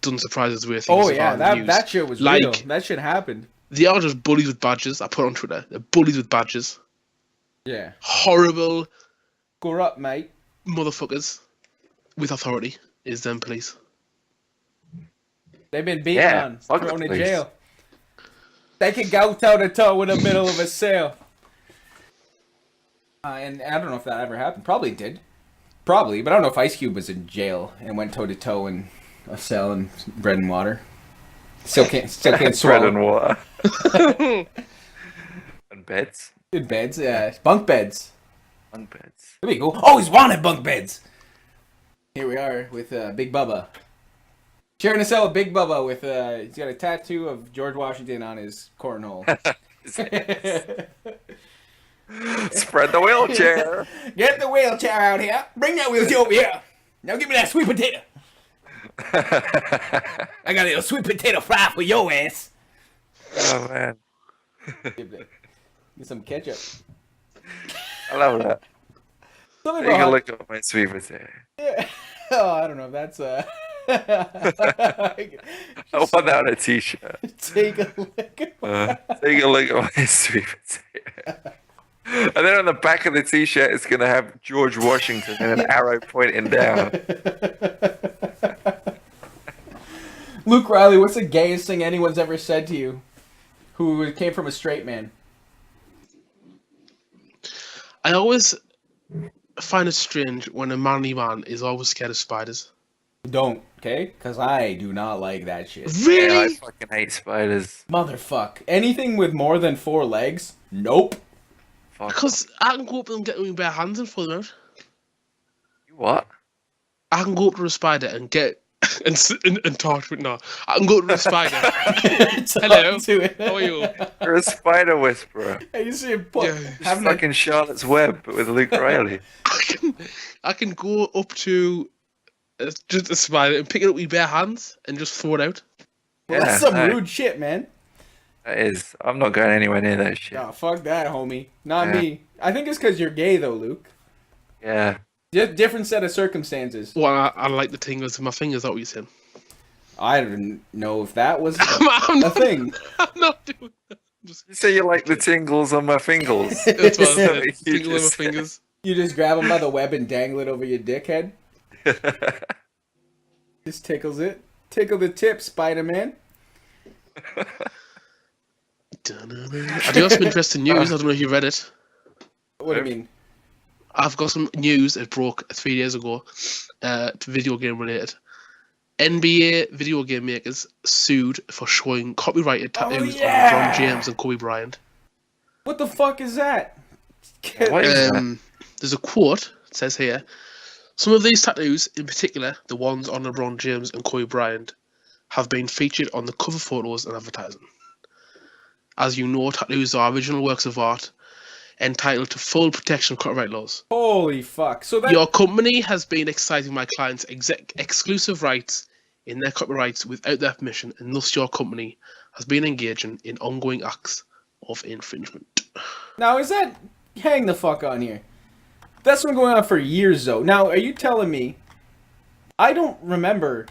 doesn't surprise us with things. Oh yeah, about news. that shit was Like, real. That shit happened. They are just bullies with badges. I put on Twitter. They're bullies with badges. Yeah. Horrible Go up, mate. motherfuckers with authority is them police. They've been beaten Yeah, on, fuck the thrown in police. jail. They can go toe to toe in the middle of a sale. And I don't know if that ever happened. Probably did. Probably, but I don't know if Ice Cube was in jail and went toe to toe in a cell and bread and water. Still can't Bread swallow. and water. And beds. In beds, yeah, bunk beds. On beds. There we go. Oh, he's wanted bunk beds. Here we are with Big Bubba. Sharing a cell with Big Bubba with he's got a tattoo of George Washington on his cornhole. Spread the wheelchair. Get the wheelchair out here. Bring that wheelchair over here. Now give me that sweet potato. I got a little sweet potato fry for your ass. Oh man, Get some ketchup. I love that. Something Take a about look at my sweet potato. yeah. Oh, I don't know if that's I want that on a t-shirt. Take a look. Take a look at my sweet potato. And then on the back of the t-shirt, it's going to have George Washington and an arrow pointing down. Luke Riley, what's the gayest thing anyone's ever said to you who came from a straight man? I always find it strange when a manly man is always scared of spiders. Don't, okay? Because I do not like that shit. Yeah, I Really? fucking hate spiders. Motherfuck. Anything with more than 4 legs? Nope. Fuck. Because I can go up and get them with bare hands and pull them out. You what? I can go up to a spider and get and talk to it now. I can go to a spider. Hello. To it. How are you? You're a spider whisperer. You see him put, Yeah. having a, Fucking Charlotte's Web, but with Luke Riley. I can go up to just a spider and pick it up with bare hands and just throw it out. well, that's Yeah, some no. rude shit, man. That is. I'm not going anywhere near that shit. Oh, fuck that, homie. Not Yeah. me. I think it's because you're gay, though, Luke. Yeah. Different set of circumstances. Well, I like the tingles in my fingers. That what you said? I didn't know if that was I'm a not, thing. I'm not doing that. Just, You say you like the tingles on my fingers. that's what I said. You Tingle in my just- fingers. You just grab him by the web and dangle it over your dickhead. Just tickles it. Tickle the tip, Spider-Man. I do have some interesting news. I don't know if you read it. What do you mean? I've got some news. It broke 3 days ago. Video game related. NBA video game makers sued for showing copyrighted tattoos yeah! on LeBron James and Kobe Bryant. What the fuck is that? What is that? There's a quote. It says here, some of these tattoos, in particular the ones on LeBron James and Kobe Bryant, have been featured on the cover photos and advertising. As you know, tattoos are original works of art entitled to full protection of copyright laws. Holy fuck. So that Your company has been exercising my clients' exclusive rights in their copyrights without their permission, and thus your company has been engaging in ongoing acts of infringement. now is that hang the fuck on here? That's been going on for years though. Now, are you telling me I don't remember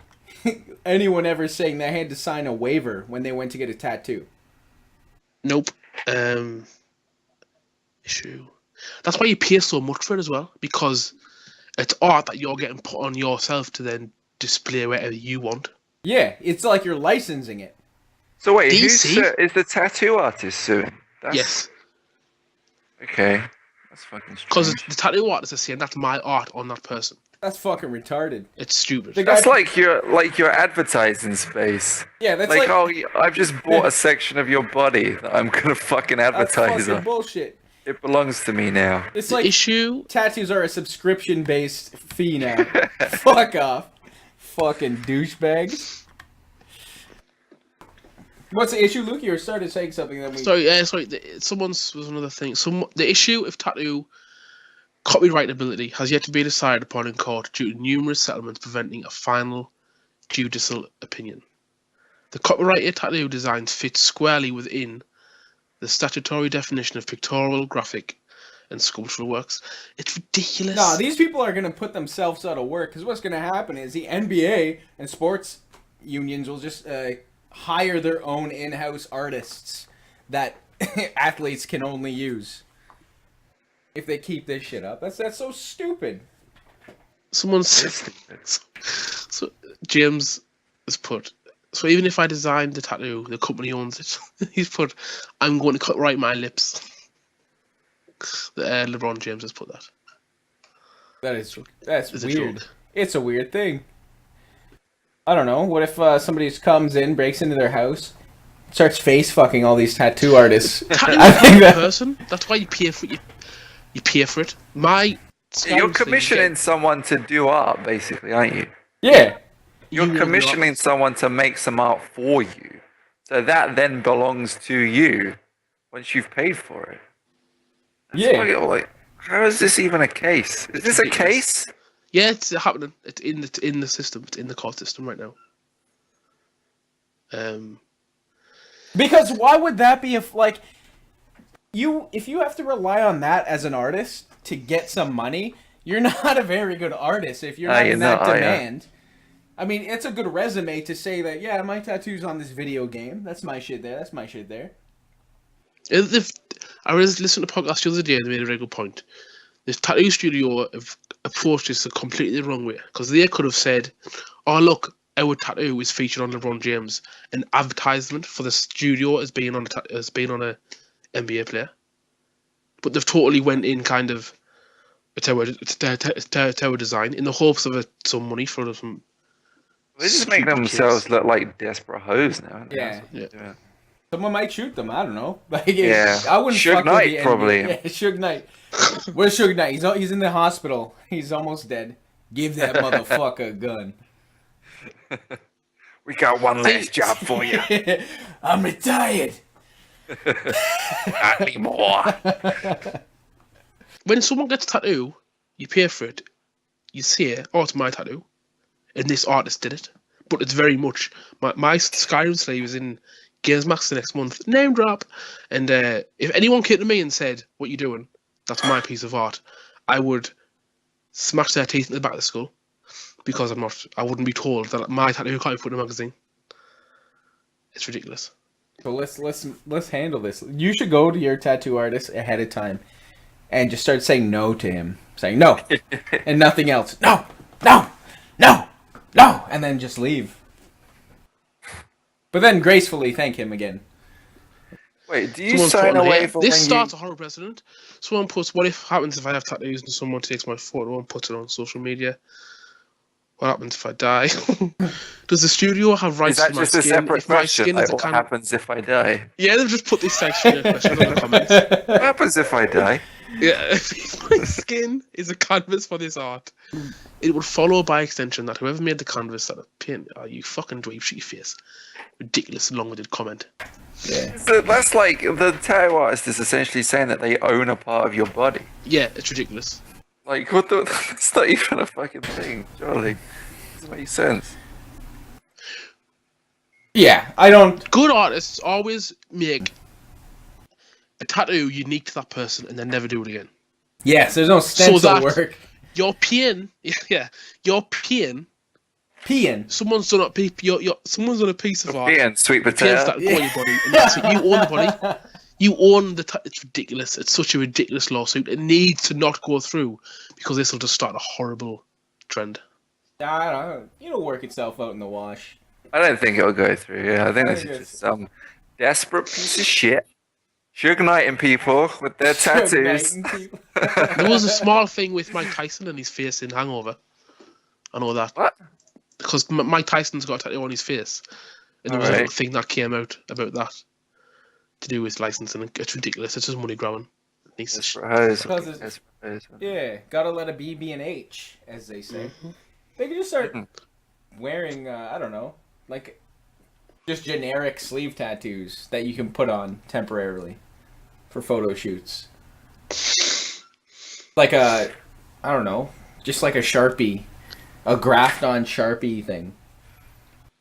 anyone ever saying they had to sign a waiver when they went to get a tattoo? Nope. Issue. That's why you pay so much for it as well, because it's art that you're getting put on yourself to then display wherever you want. Yeah, it's like you're licensing it. So wait, DC? is the tattoo artist suing? That's, Yes, Okay. That's fucking because strange. the tattoo artist is saying that's my art on that person. That's fucking retarded. It's stupid. The guy- That's like your advertising space. Yeah, that's Like, like oh, I've just bought a section of your body that I'm gonna fucking that's advertise fucking on. bullshit. It belongs to me now. It's The like issue. tattoos are a subscription-based fee now. Fuck off. Fucking douchebags. What's the issue, Luke? You started saying something that we... Sorry. Someone's was another thing. The issue of tattoo copyrightability has yet to be decided upon in court due to numerous settlements preventing a final judicial opinion. The copyrighted tattoo designs fit squarely within the statutory definition of pictorial, graphic, and sculptural works. It's ridiculous. Nah, these people are going to put themselves out of work because what's going to happen is the NBA and sports unions will just hire their own in-house artists that athletes can only use. If they keep this shit up, that's so stupid. Someone said, so James has put, so even if I design the tattoo, the company owns it. He's put, I'm going to cut right my lips. LeBron James has put that. That's It's a weird. joke. It's a weird thing. I don't know. What if somebody comes in, breaks into their house, starts face fucking all these tattoo artists? Tattoo I is think a that- person. That's why you pay for it. You pay for it. My You're commissioning someone to do art, basically, aren't you? Yeah. You're You- commissioning someone to make some art for you. So that then belongs to you once you've paid for it. Yeah. Like, how is this even a case? Is this a case? Yeah, it's happening. It's in the system. It's in the court system right now. Because why would that be if you have to rely on that as an artist to get some money, you're not a very good artist if you're not in that demand. I mean, it's a good resume to say that, yeah, my tattoo's on this video game. That's my shit there. That's my shit there. I was listening to a podcast the other day and they made a very good point. This tattoo studio have approached this a completely the wrong way because they could have said, "Oh look, our tattoo is featured on LeBron James," an advertisement for the studio as being on a NBA player. But they've totally went in kind of a tower design in the hopes of some money for some. They just make themselves look like desperate hoes now. Yeah. Yeah. Someone might shoot them. I don't know. Like, Yeah. I wouldn't Suge fuck Knight, with the NBA. probably. Yeah, Suge Knight. Where's Suge Knight? He's in the hospital. He's almost dead. Give that motherfucker a gun. We got one last job for you. I'm retired. Not anymore. When someone gets a tattoo, you pay for it. You say, "Oh, it's my tattoo," and this artist did it. But it's very much my Skyrim sleeve is in Games Master next month. Name drop. And if anyone came to me and said, "What you doing? That's my piece of art," I would smash their teeth in the back of the skull because I wouldn't be told that my tattoo can't be put in a magazine. It's ridiculous. So let's handle this. You should go to your tattoo artist ahead of time and just start saying no to him. Saying no and nothing else. No, no, no, no, and then just leave. But then gracefully thank him again. Wait, do you Someone's sign put on away here, for this when starts a horror precedent. Someone puts, "What if happens if I have tattoos and someone takes my photo and puts it on social media? What happens if I die?" Does the studio have Is rights that to my just a skin? separate If my question? skin Like, is a what happens if I die? Yeah, they've just put this section in question in the comments. What happens if I die? Yeah, if my skin is a canvas for this art, it would follow by extension that whoever made the canvas that paint, "Oh, you fucking dweeb, shut your face." Ridiculous long-winded comment. Yeah. So that's like the tattoo artist is essentially saying that they own a part of your body. Yeah, it's ridiculous. Like, what the? That's not even a fucking thing, surely. Doesn't make sense. Yeah, I don't. Good artists always make a tattoo unique to that person and then never do it again. Yes, there's no stencil that- work. You're paying, you're paying. Peeing. Someone's done someone's done a piece of art. And sweet Paying for that potato. to go on your body, and that's it. You own the body. You own the. It's ridiculous. It's such a ridiculous lawsuit. It needs to not go through because this will just start a horrible trend. I don't know. It'll work itself out in the wash. I don't think it'll go through. Yeah, I think this think is it's- just some desperate piece of shit. Suge Knighting people with their tattoos. There was a small thing with Mike Tyson and his face in Hangover. I know that. What? Because Mike Tyson's got a tattoo on his face. And there was a Alright. little thing that came out about that. To do with licensing. It's ridiculous. It's just money grabbing. Desperate hoes. Because it's- Desperate hoes. Yeah, gotta let a B be an H, as they say. They could just start wearing, I don't know, like just generic sleeve tattoos that you can put on temporarily for photo shoots. Like I don't know, just like a Sharpie, a graphed on Sharpie thing.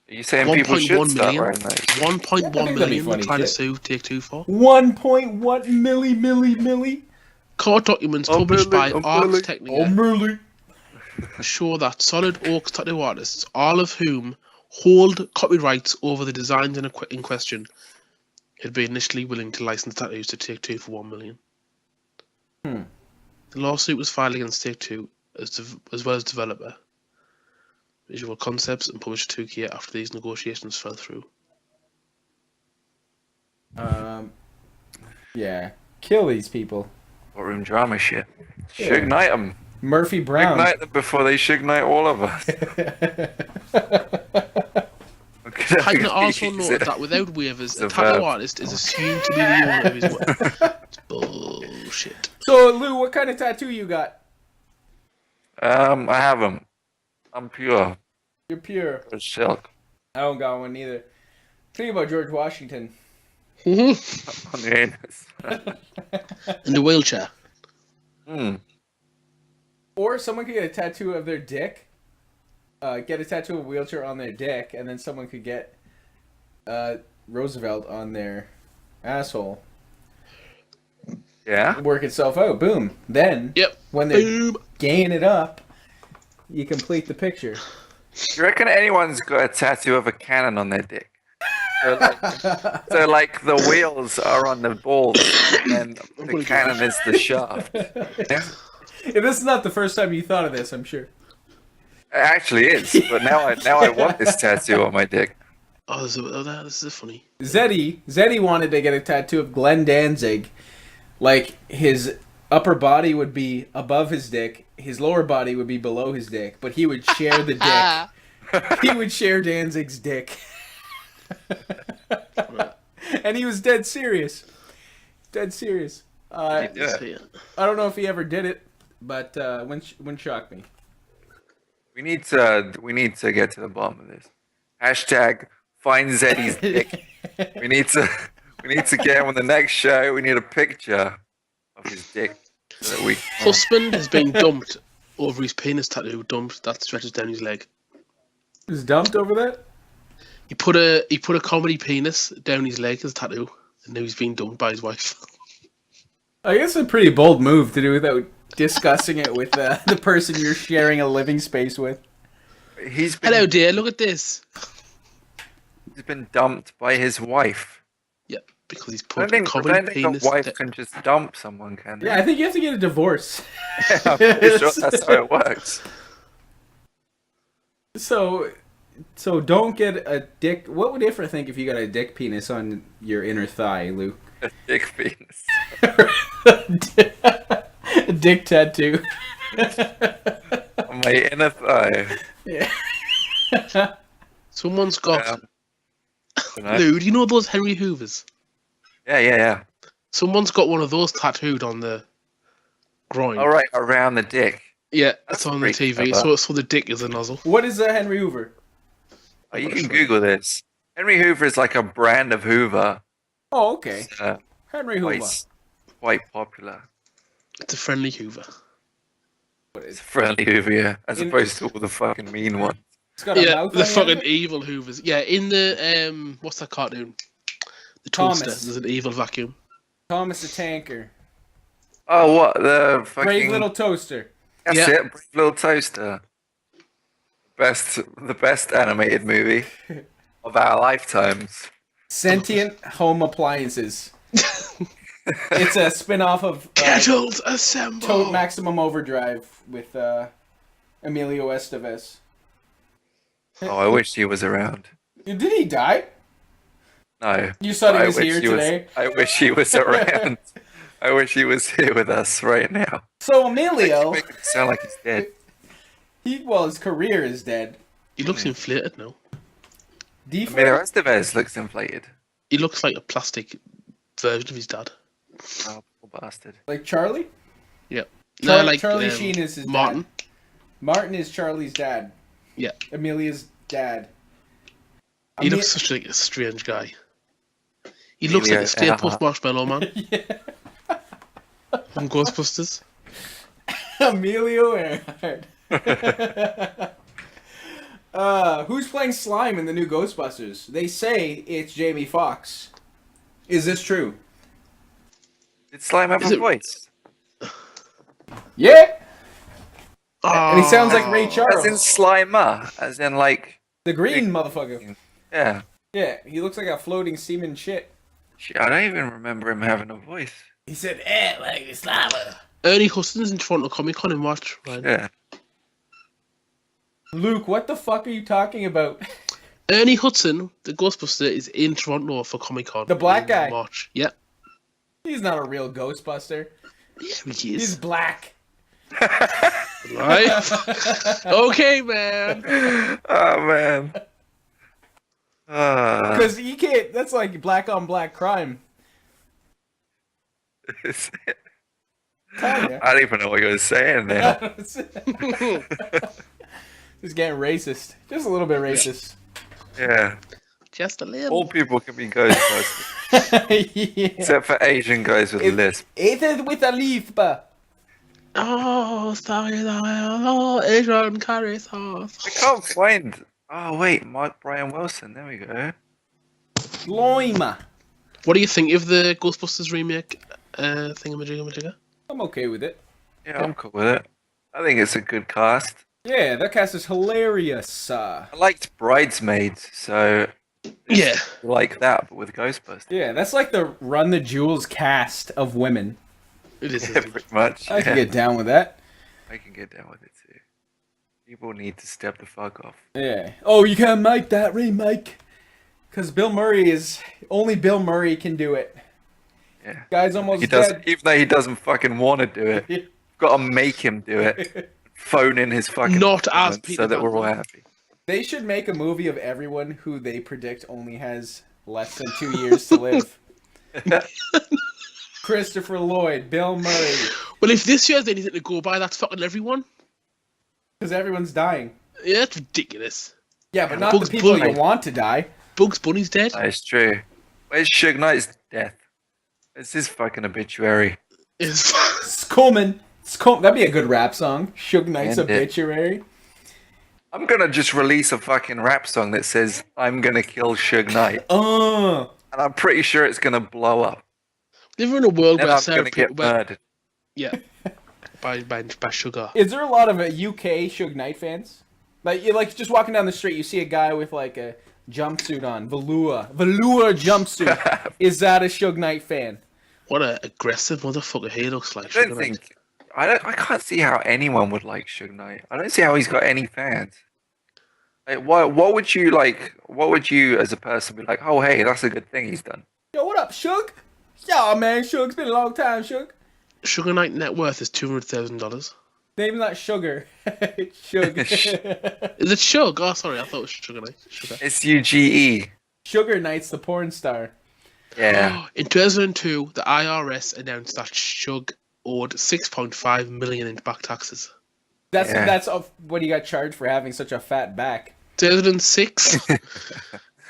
Are you saying people should 1.1 start million. wearing those? 1.1 Yeah, I think that'd be million funny, trying to shit. sue Take Two for. 1.1 milli. Court documents Oh, published by Millie, oh, Arts Millie. Technica Oh, milli. show that Solid Oaks tattoo artists, all of whom hold copyrights over the designs in question, he'd be initially willing to license tattoos to Take-Two for $1 million. The lawsuit was filed against Take-Two as well as developer Visual Concepts and publisher 2K after these negotiations fell through. Yeah. Kill these people. Courtroom drama shit. Yeah. Suge-knight them. Murphy Brown. Suge-knight them before they Suge-knight all of us. Titan also noted that without waivers, a tattoo artist is assumed to be the owner of his work. It's bullshit. So, Lou, what kind of tattoo you got? I have them. I'm pure. You're pure. It's silk. I don't got one either. Think about George Washington. On the anus. In the wheelchair. Or someone could get a tattoo of their dick. Get a tattoo of a wheelchair on their dick, and then someone could get Roosevelt on their asshole. Yeah. Work itself out. Boom. Then, when they're gaying it up, you complete the picture. Do you reckon anyone's got a tattoo of a cannon on their dick? So like the wheels are on the balls, and the cannon is the shaft. Yeah? This is not the first time you thought of this, I'm sure. It actually is, but now I want this tattoo on my dick. Oh, this is funny. Zeddy wanted to get a tattoo of Glenn Danzig. Like, his upper body would be above his dick, his lower body would be below his dick, but he would share the dick. He would share Danzig's dick. And he was dead serious. Dead serious. I don't know if he ever did it, but wouldn't shock me. We need to get to the bottom of this. Hashtag find Zeddy's dick. We need to get him on the next show. We need a picture of his dick so that we. Husband has been dumped over his penis tattoo. Dumped that stretches down his leg. He was dumped over that? He put a comedy penis down his leg as a tattoo, and now he's being dumped by his wife. I guess it's a pretty bold move to do without discussing it with the person you're sharing a living space with. Hello, dear. Look at this. He's been dumped by his wife. Yep, because he's put a comedy penis. A wife can just dump someone, can they? Yeah, I think you have to get a divorce. Yeah, I'm pretty sure that's how it works. So don't get a dick. What would Ifra think if you got a dick penis on your inner thigh, Luke? A dick penis. A dick tattoo. On my inner thigh. Yeah. Someone's got. Dude, you know those Henry Hoovers? Yeah. Someone's got one of those tattooed on the groin. All right, around the dick. Yeah, that's on the TV. So the dick is a nozzle. What is a Henry Hoover? Oh, you can Google this. Henry Hoover is like a brand of Hoover. Oh, okay. It's, Henry Hoover. Quite popular. It's a friendly Hoover. It's a friendly Hoover, yeah, as opposed to all the fucking mean ones. It's got a Yeah, mouth the on fucking it? evil Hoovers. Yeah, in the what's that cartoon? The Toaster. Thomas. There's an evil vacuum. Thomas the Tanker. Oh, what the fucking Brave Little Toaster. That's Yeah. it, Brave Little Toaster. The best animated movie of our lifetimes. Sentient Home Appliances. It's a spin-off of Kettles assemble. Toad Maximum Overdrive with Emilio Estevez. Oh, I wish he was around. Did he die? No. You said he I was wish here he today? I wish he was around. I wish he was here with us right now. So Emilio, Make it sound like he's dead. his career is dead. He looks inflated now. Emilio Estevez looks inflated. He looks like a plastic version of his dad. Oh, poor bastard. Like Charlie? Yep. Charlie Sheen is his Martin. dad. Martin is Charlie's dad. Yeah. Emilia's dad. He looks such like a strange guy. He looks like a Stay Puft Marshmallow Man Yeah. from Ghostbusters. Emilio Earhart. Who's playing Slime in the new Ghostbusters? They say it's Jamie Foxx. Is this true? Did Slime have a voice? Yeah. And he sounds like Ray Charles. As in Slimer, as in like The green motherfucker. Yeah. Yeah, he looks like a floating semen shit. Shit, I don't even remember him having a voice. He said, "Eh, like it's lava." Ernie Huston's in Toronto Comic Con in March, right? Yeah. Luke, what the fuck are you talking about? Ernie Hudson, the Ghostbuster, is in Toronto for Comic Con. The black in guy? March. Yeah. He's not a real Ghostbuster. Yeah, he He's is. black. Right? Okay, man. Oh man. Because you can't. That's like black on black crime. Kinda. I don't even know what you were saying there. Just getting racist. Just a little bit racist. Yeah. Just a little. All people can be Ghostbusters. Yeah. Except for Asian guys with a lisp. Eat it with a leaf, but. Oh, sorry, oh, Asian curry sauce. I can't find. Oh wait, Mark Brian Wilson. There we go. Loima. What do you think of the Ghostbusters remake thingamajigga? I'm okay with it. Yeah, I'm cool with it. I think it's a good cast. Yeah, that cast is hilarious. I liked Bridesmaids, so Yeah. like that, but with Ghostbusters. Yeah, that's like the Run the Jewels cast of women. It is. Yeah, pretty much. I can get down with that. I can get down with it too. People need to step the fuck off. Yeah. Oh, you can't make that remake. Because Bill Murray is... Only Bill Murray can do it. Yeah. Guy's almost He doesn't, dead. even though he doesn't fucking want to do it. Yeah. Got to make him do it. Phone in his fucking Not as performance Peter so that we're all Pan. happy. They should make a movie of everyone who they predict only has less than 2 years to live. Christopher Lloyd, Bill Murray. Well, if this year's anything to go by, that's fucking everyone. Because everyone's dying. Yeah, that's ridiculous. Yeah, but not Bugs the people Bunny. you want to die. Bugs Bunny's dead. That is true. Where's Suge Knight's death? It's his fucking obituary. It's It's coming. That'd be a good rap song. Suge Knight's End it. obituary. I'm gonna just release a fucking rap song that says I'm gonna kill Suge Knight, Oh. and I'm pretty sure it's gonna blow up. living in a world Then where I'm Sarah gonna get people, murdered. yeah, by sugar. Is there a lot of UK Suge Knight fans? Like you're like just walking down the street, you see a guy with like a jumpsuit on, velour jumpsuit. Is that a Suge Knight fan? What an aggressive motherfucker he looks like. I don't Sugar Knight. think. I can't see how anyone would like Suge Knight. I don't see how he's got any fans. Like, what would you like? What would you, as a person, be like? Oh, hey, that's a good thing he's done. Yo, what up, Suge? Yeah, man, Suge. It's been a long time, Suge. Sugar Knight net worth is $200,000. Name's not Sugar. Suge. Is it Shug? Oh, sorry, I thought it was Sugar Knight. Sugar. SUGE. Sugar Knight's the porn star. Yeah. In 2002, the IRS announced that Shug owed $6.5 million in back taxes. That's what he got charged for having such a fat back. 2006,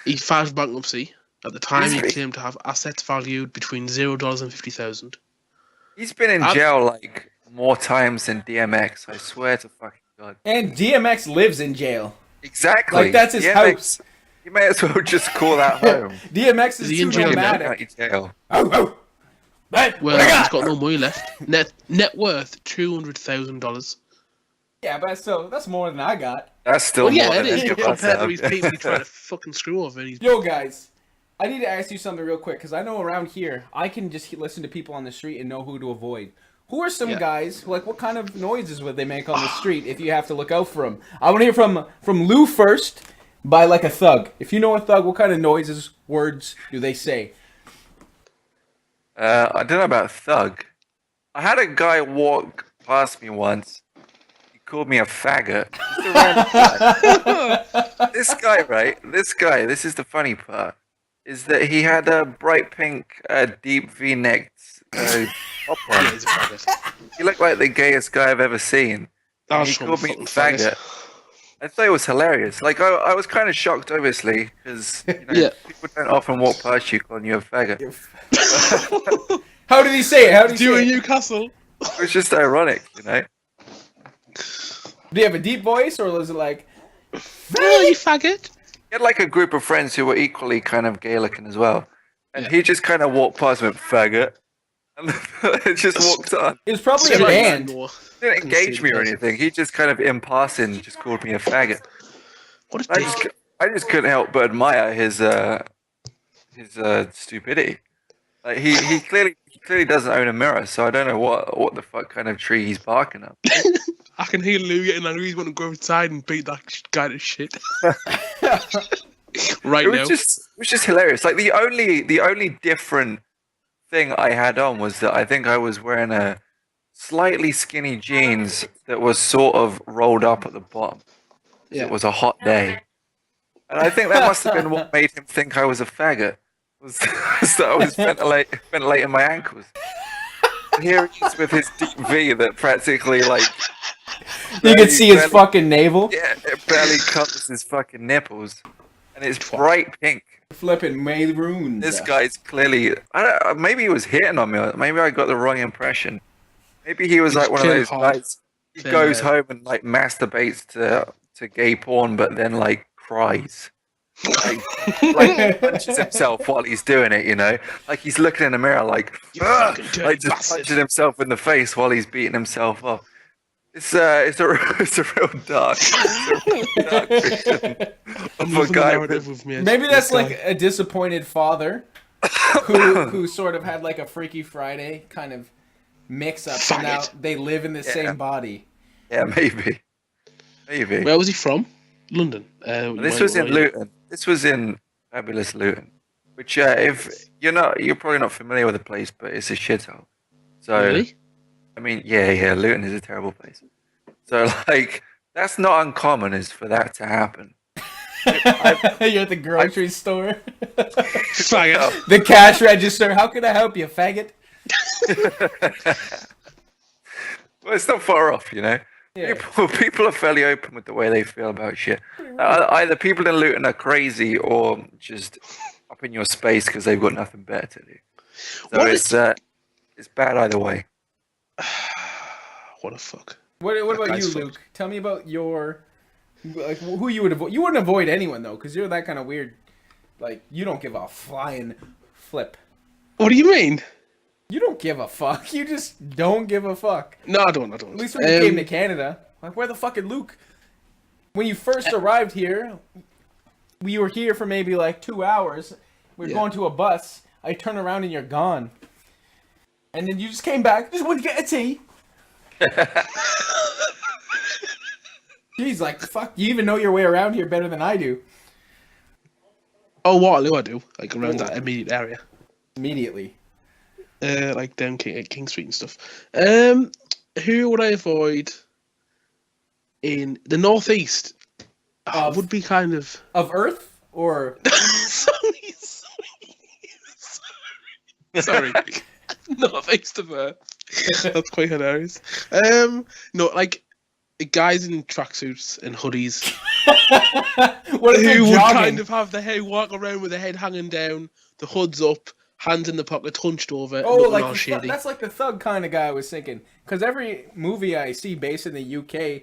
he filed bankruptcy. At the time, he Really? claimed to have assets valued between $0 and $50,000. He's been in jail like more times than DMX. I swear to fucking God. And DMX lives in jail. Exactly. Like, that's his house. You may as well just call that home. DMX is Is he in too jail now? nomadic. County jail. Oh, oh. Hey, Well, what I he's got? got no money left. Net worth $200,000. Yeah, but still, that's more than I got. That's still Well, yeah, more it than is any of us compared to have. these people he's trying to fucking screw over. And he's Yo, guys, I need to ask you something real quick, because I know around here, I can just listen to people on the street and know who to avoid. Who are some Yeah. guys, like, what kind of noises would they make on the street if you have to look out for them? I want to hear from Lou first, by, like, a thug. If you know a thug, what kind of noises, words do they say? I don't know about thug. I had a guy walk past me once. He called me a faggot. Just a random guy. This guy, right? This is the funny part. Is that he had a bright pink, deep V-necked top on. he's a faggot. He looked like the gayest guy I've ever seen. And he That's called me fucking faggot. I thought it was hilarious. Like, I was kind of shocked, obviously, because Yeah. people don't often walk past you calling you a faggot. How did he say it? How did he Do you say in it? Newcastle? It was just ironic, you know? Do you have a deep voice, or was it like... Oh, you faggot. He had like a group of friends who were equally kind of gay looking as well. And Yeah. he just kind of walked past and went, faggot. And just walked on. It was probably a It's like band. more- He didn't engage me or Yes. anything. He just kind of in passing just called me a faggot. What a I dick. just, I just couldn't help but admire his stupidity. Like he clearly doesn't own a mirror, so I don't know what the fuck kind of tree he's barking up. I can hear Lou getting angry. He's going to go outside and beat that guy to shit. Right now. It was just hilarious. Like the only different thing I had on was that I think I was wearing a slightly skinny jeans that was sort of rolled up at the bottom. Yeah. It was a hot day, and I think that must have been what made him think I was a faggot. Was that I was ventilating my ankles. And here he is with his deep V that practically like You can see his fucking navel. Yeah, it barely covers his fucking nipples, and it's bright pink. Flipping maroons. This guy's clearly, maybe he was hitting on me. Maybe I got the wrong impression. Maybe he was like one of those guys. He goes home and like masturbates to gay porn, but then like cries. Like punches himself while he's doing it, you know, like he's looking in the mirror, like just punching himself in the face while he's beating himself up. It's a real dark vision of a guy. Maybe that's like a disappointed father who sort of had like a Freaky Friday kind of mix up, so now they live in the same body. Yeah, maybe. Where was he from? London. This was in Luton. This was in fabulous Luton, which if you're probably not familiar with the place, but it's a shithole. So, really? I mean, yeah, Luton is a terrible place. So, like, that's not uncommon, is for that to happen. You're at the grocery store. Faggot. The cash register. How can I help you, faggot? Well, it's not far off, you know. Yeah. People are fairly open with the way they feel about shit. Either people in Luton are crazy or just up in your space because they've got nothing better to do. So it's bad either way. What a fuck. What about you, Luke? Tell me about your who you would avoid. You wouldn't avoid anyone though, because you're that kind of weird. Like you don't give a flying flip. What do you mean? You don't give a fuck. You just don't give a fuck. No, I don't. At least when you came to Canada. Like, where the fuck is Luke? When you first arrived here, we were here for maybe like 2 hours. We were going to a bus. I turn around and you're gone. And then you just came back. Just wanted to get a tea. Jeez, like, fuck. You even know your way around here better than I do. Oh, Waterloo I do. Like, around that immediate area. Immediately. Like down King Street and stuff. Who would I avoid in the northeast? Would be kind of Earth or sorry, northeast of Earth. That's quite hilarious. No, like guys in tracksuits and hoodies. What who would kind of have the head walk around with the head hanging down, the hood's up. Hands in the pocket, hunched over. Oh, like that's like the thug kind of guy I was thinking. Because every movie I see based in the UK,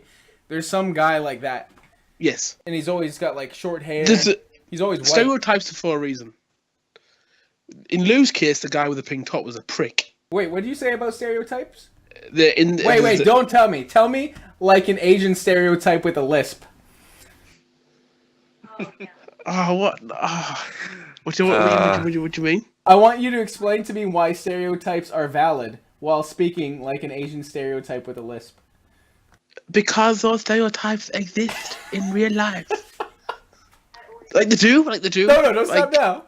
there's some guy like that. Yes. And he's always got like short hair. He's always white. Stereotypes for a reason. In Lou's case, the guy with the pink top was a prick. Wait, what did you say about stereotypes? Wait, don't tell me. Tell me like an Asian stereotype with a lisp. Oh, what? What do you mean? I want you to explain to me why stereotypes are valid while speaking like an Asian stereotype with a lisp. Because those stereotypes exist in real life. Like they do. No, don't stop now.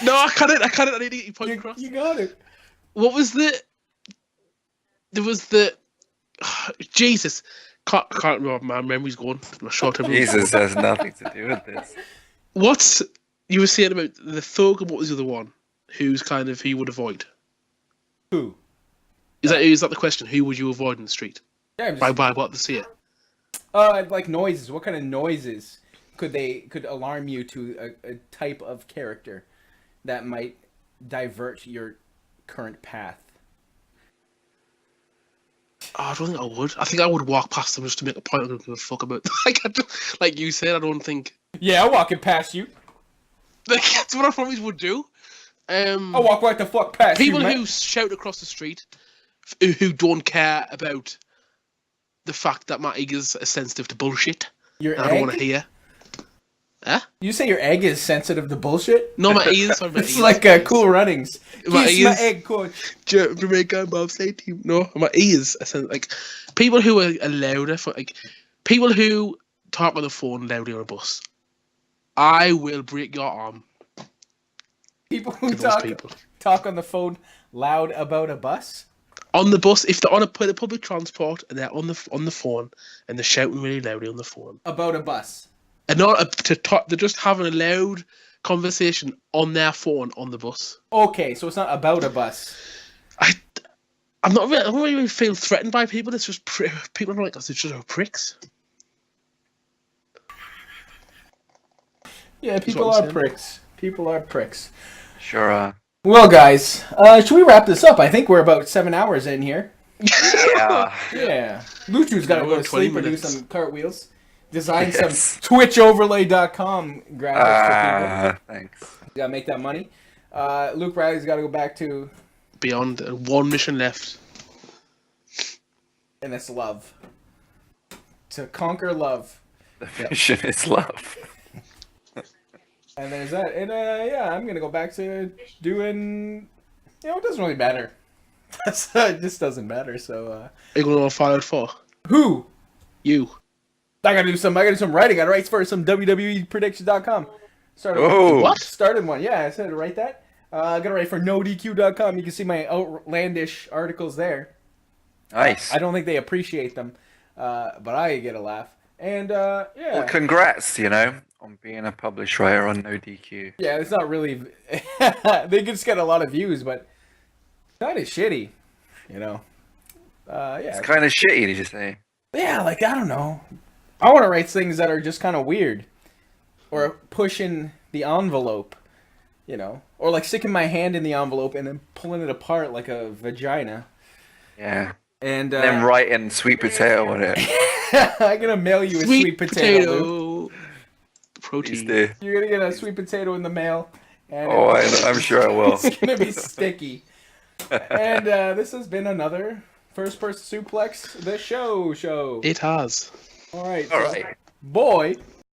No, I can't. I need to get your point across. You got it. What was the... There was the... Jesus. Can't remember. My memory's gone. My short-term memory. Jesus has nothing to do with this. What's you were saying about the thug and what was the other one? Who's kind of who you would avoid? Who? Is that the question? Who would you avoid in the street? Yeah, by what they see it? Like noises. What kind of noises could alarm you to a type of character that might divert your current path? Oh, I don't think I would. I think I would walk past them just to make a point. I don't give a fuck about. Like you said, I don't think. Yeah, I'm walking past you. That's what I probably would do. I'll walk right the fuck past people you, who shout across the street, who don't care about the fact that my ears are sensitive to bullshit. Your I don't want to egg? hear. Huh? You say your egg is sensitive to bullshit? No, my ears. Sorry, my It's ears, like my ears. Cool Runnings. My Kiss my ears. egg, coach. Jamaican bobsleigh team. No, my ears. I said, like people who are louder for like people who talk on the phone loudly on a bus. I will break your arm People who to those people talk on the phone loud about a bus? on the bus. If they're on a public transport and they're on the phone and they're shouting really loudly on the phone, About a bus. and not to talk, they're just having a loud conversation on their phone on the bus. Okay, so it's not about a bus. I don't really feel threatened by people. It's just people are like us. It's just pricks. Yeah, people what I'm are saying. pricks. People are pricks. Sure. Well, guys, should we wrap this up? I think we're about 7 hours in here. Yeah. Yeah. Luchu's got to Yeah, go we're to sleep 20 or do minutes. some cartwheels. Design Yes. some twitchoverlay.com graphics for people. Thanks. You gotta make that money. Luke Riley's got to go back to, Beyond one mission left. and it's love. To conquer love. The mission is love. And there's that. And yeah, I'm gonna go back to doing. It doesn't really matter. It just doesn't matter. So Are you going to Fallout 4? who? You. I gotta do some writing. I gotta write for some WWEpredictions.com. Oh. What? Started one. Yeah, I said to write that. I gotta write for NoDQ.com. You can see my outlandish articles there. Nice. I don't think they appreciate them, but I get a laugh. And yeah, Well, congrats, on being a published writer on No DQ. yeah, it's not really. They just get a lot of views, but kind of shitty, Yeah. It's kind of shitty, did you say? Yeah, like I don't know. I want to write things that are just kind of weird, or pushing the envelope, or like sticking my hand in the envelope and then pulling it apart like a vagina. Yeah. And Then writing sweet potato on it. I'm gonna mail you a sweet potato. Luke. Please Protein. do. You're gonna get a sweet potato in the mail, and Oh, I'm sure I will. it's gonna be sticky. And this has been another First Person Suplex, the show. It has. All right. All right. Boy.